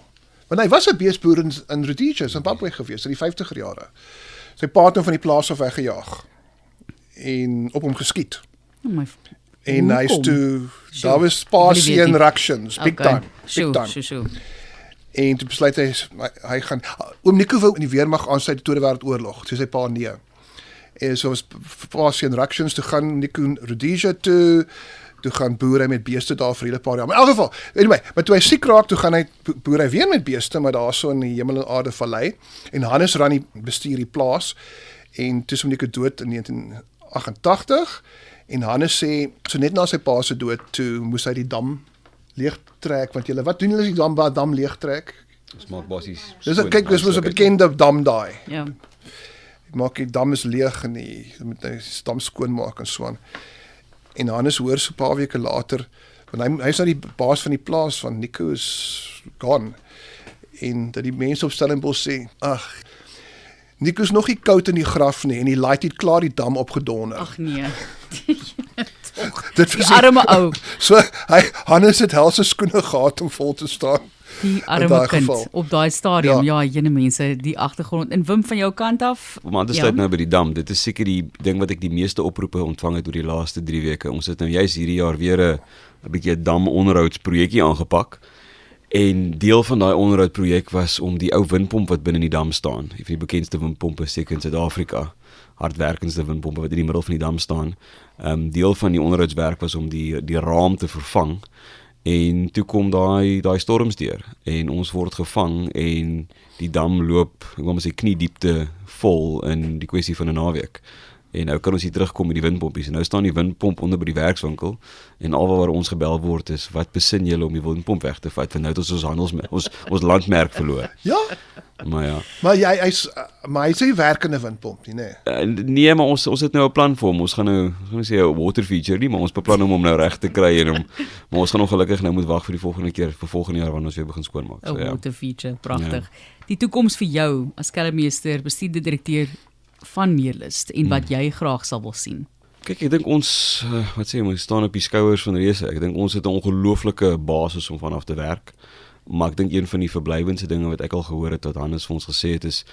Want hy was 'n beesboer in Rhodesia, Zimbabwe gewees in die 50er jare. Sy pa het hom van die plaas af weggejaag en op hom geskiet. Oh my. En hy's Hoekom? toe Sjoe, daar was spasie weet en nie. ructions, big time. Sjoe. En toe besluit hy gaan oom Nico wou in die weermag aansluit die Tweede Wêreldoorlog, toe sy pa nee. En so was spasie en ructions toe gaan Nico Rhodesia toe gaan boer hy met beeste daar vir 'n hele paar jaar. Maar in elk geval, anyway, maar toe hy siek raak, toe gaan hy boer hy weer met beeste, maar daarso in die hemel en aarde vallei. En Hannes Rani bestuur die plaas en toe is hom Nico dood in 1988 en Hannes sê so net na sy pa se dood toe moes hy die dam leegtrek want wat doen hulle as die dam leegtrek? Ons maak basies. Kyk, dis mos 'n bekende dam daai. Ja. Maak die dam is leeg en moet hy die dam skoonmaak en so aan. En Hannes hoor so 'n paar weke later, want hy's nou die baas van die plaas van Nico is gone. En dat die mense op Stellenbosch sê, ag, Nico's nog nie koud in die graf nie en die light het klaar die dam opgedonder. Ag nee. Dit Die was arme ou, so Hannes het helse skoene gehad om vol te staan. die arme daai kind geval. op daai stadium. Ja. Ja, jene mense, die agtergrond. En Wim van jou kant af. Om aan te sluit nou by die dam, dit is seker die ding wat ek die meeste oproepe ontvang het oor die laaste 3 weke. Ons het nou juist hierdie jaar weer 'n bietjie 'n dam onderhoudsprojekkie aangepak. En deel van daai onderhoudprojek was om die ou windpomp wat binne in die dam staan, een van die bekendste windpompe seker in Suid-Afrika, hardwerkendste windpompe wat in die middel van die dam staan. Deel van die onderhoudswerk was om die raam te vervang. En toe kom daai storms deur en ons word gevang en die dam loop, ek wil maar sê kniediepte vol in die kwessie van 'n naweek. En nou kan ons hier terugkom met die windpompies. En nou staan die windpomp onder by die werkswinkel en alwaar ons gebel word is wat besin julle om die windpomp weg te vat want nou het ons landmerk verloor. Ja, Maar ja. maar hy sê werkende windpomp nie, nee. Nee, maar ons het nou 'n plan vir hom. Ons gaan nou, ek wil nie sê 'n water feature nie, maar ons beplan om hom nou reg te kry en maar ons gaan ongelukkig nou moet wag vir die volgende keer, vir volgende jaar wanneer ons weer begin skoonmaak. 'n ja. water feature, pragtig. Die toekoms vir jou as skelmmeester, bestuurder direkteur van Meerlus en wat jy graag sal wil sien. Kyk, ek dink ons, ons staan op die skouers van reuse. Ek dink ons het 'n ongelooflike basis om vanaf te werk. Maar ek dink een van die verblywendste dinge wat ek al gehoor het wat Hannes vir ons gesê het is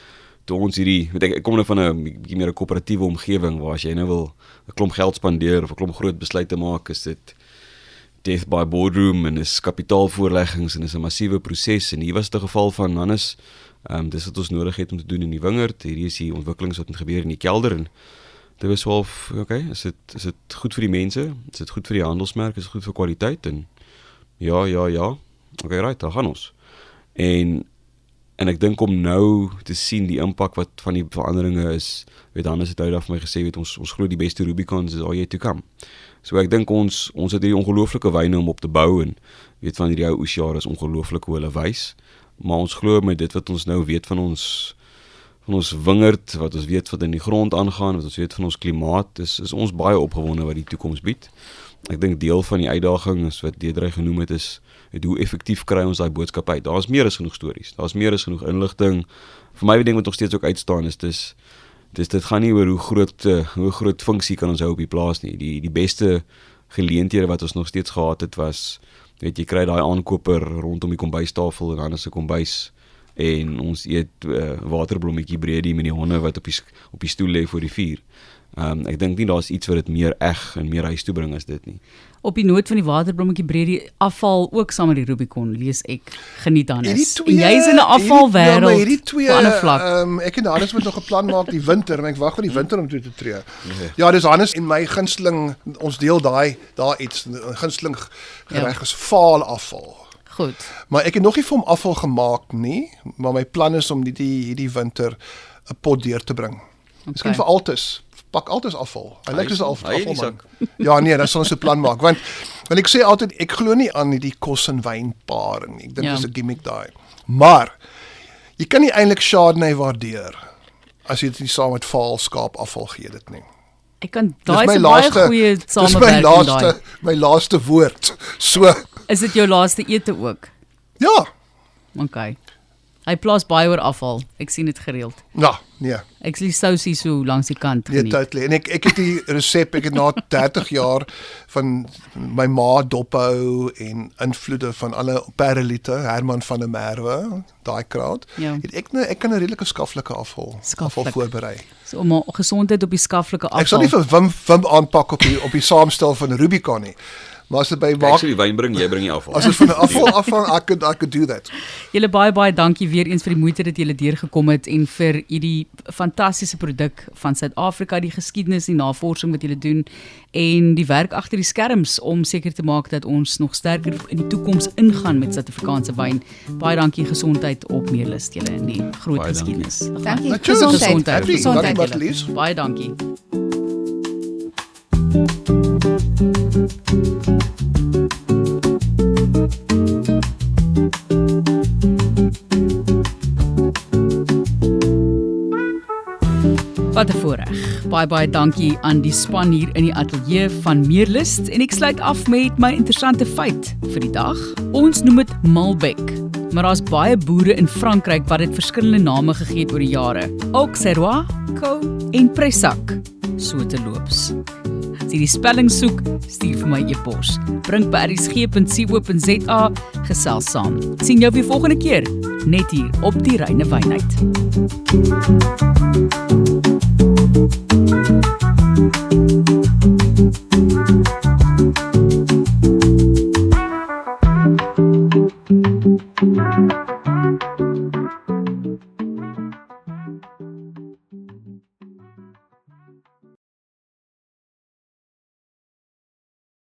toe ons ek kom nou van 'n bietjie meer 'n koöperatiewe omgewing waar as jy nou wil 'n klomp geld spandeer of 'n klomp groot besluite maak, is dit death by boardroom en is kapitaalvoorleggings en is 'n massiewe proses en hier was dit 'n geval van Hannes. Dis wat ons nodig het om te doen in die wingerd. Hierdie is die ontwikkelings wat moet gebeur in die kelder en dit was wel is dit goed vir die mense? Is dit goed vir die handelsmerk? Is dit goed vir kwaliteit? En ja. Okay, right, daar gaan ons. En ek dink om nou te sien die impak wat van die veranderinge is, Hannes het uitdag vir my gesê, ons glo die beste Rubicons is all yet to come. So ek dink ons het hierdie ongelooflike wyne om op te bou en van hierdie ou oesjare is ongelooflik hoe hulle wys. Maar ons glo met dit wat ons nou weet van ons wingerd, wat ons weet wat in die grond aangaan, wat ons weet van ons klimaat, is ons baie opgewonde wat die toekoms bied. Ek dink deel van die uitdaging is wat Deidre genoem het is hoe effektief kry ons daai boodskap uit. Daar is meer as genoeg stories. Daar is meer as genoeg inligting. Vir my ding wat nog steeds ook uitstaan is dit gaan nie oor hoe groot funksie kan ons hou op die plaas nie. Die beste geleenthede wat ons nog steeds gehad het was jy kry daai aankoper rondom die kombuistafel en Hannes se kombuis en ons eet waterblommetjie breedie met die honde wat op die stoel lê voor die vuur. Ek dink nie daar's iets wat dit meer eg en meer huis toe bring as dit nie. Op die noot van die waterblommetjie breedie afval ook saam met die Rubicon, lees ek, geniet Hannes. En jy's in 'n afvalwêreld hierdie twee, op 'n ander vlak. Ek en Hannes moet nog 'n plan maak die winter en ek wag vir die winter om toe te tree. Ja, dis Hannes en my gunsteling, ons deel daar iets, gunsteling gereg is vaal afval. Goed. Maar ek het nog nie vir hom afval gemaak nie, maar my plan is om hierdie winter 'n pot deur te bring. Miskien vir Altus. Pak Altus afval. Hy lyk soos 'n afvalman. Ja, nee, dan sal ons 'n plan maak want ek sê altyd ek glo nie aan die kos en wyn paring nie. Ek dink dis 'n gimmick daai. Maar jy kan nie eintlik Chardonnay waardeer as jy dit nie saam met vaal skaap afval gee dit nie. Ek kan daai is 'n baie goeie samewerking daai. My laaste woord. So is dit jou laaste ete ook? ja. Okay. Hy plaas baie oor afval. Ek sien dit gereeld. Ja, nee. Ek sien sousie so langs die kant Nee, geniet. totally. En ek het die resep, ek het na 30 jaar van my ma dophou en invloede van alle Perelite, Herman van der Merwe, daai crowd. Ja. Het ek kan 'n redelike skaflike afval Skaflik. voorberei. So om gesondheid op die skaflike afval. Ek sal nie vir Wim aanpak op die saamstel van Rubicon nie. Maar as dit by Ek maak, sal die wyn bring, jy bring die afval. as dit van 'n afval afhang, I could do that. Julle baie dankie weer eens vir die moeite dat julle deurgekom het en vir hierdie fantastiese produk van Suid-Afrika, die geskiedenis, die navorsing wat julle doen en die werk agter die skerms om seker te maak dat ons nog sterker in die toekoms ingaan met Suid-Afrikaanse wyn. Baie dankie, gesondheid op Meerlus julle in die groot Baie geskiedenis. Dankie. Cheers. Gesondheid. Happy. Gesondheid. Dankie, Martelies. Baie dankie. Wat 'n voorreg. Baie dankie aan die span hier in die ateljee van Meerlus en ek sluit af met my interessante feit vir die dag. Ons noem dit Malbec, maar daar's baie boere in Frankryk wat dit verskillende name gegee het oor die jare. Auxerrois, Co en Pressac, so te loops. As jy die spelling soek, stuur vir my e-pos. Bring by rsg.co.za, gesels saam. Sien jou weer volgende keer, net hier op die Reine Wynheid.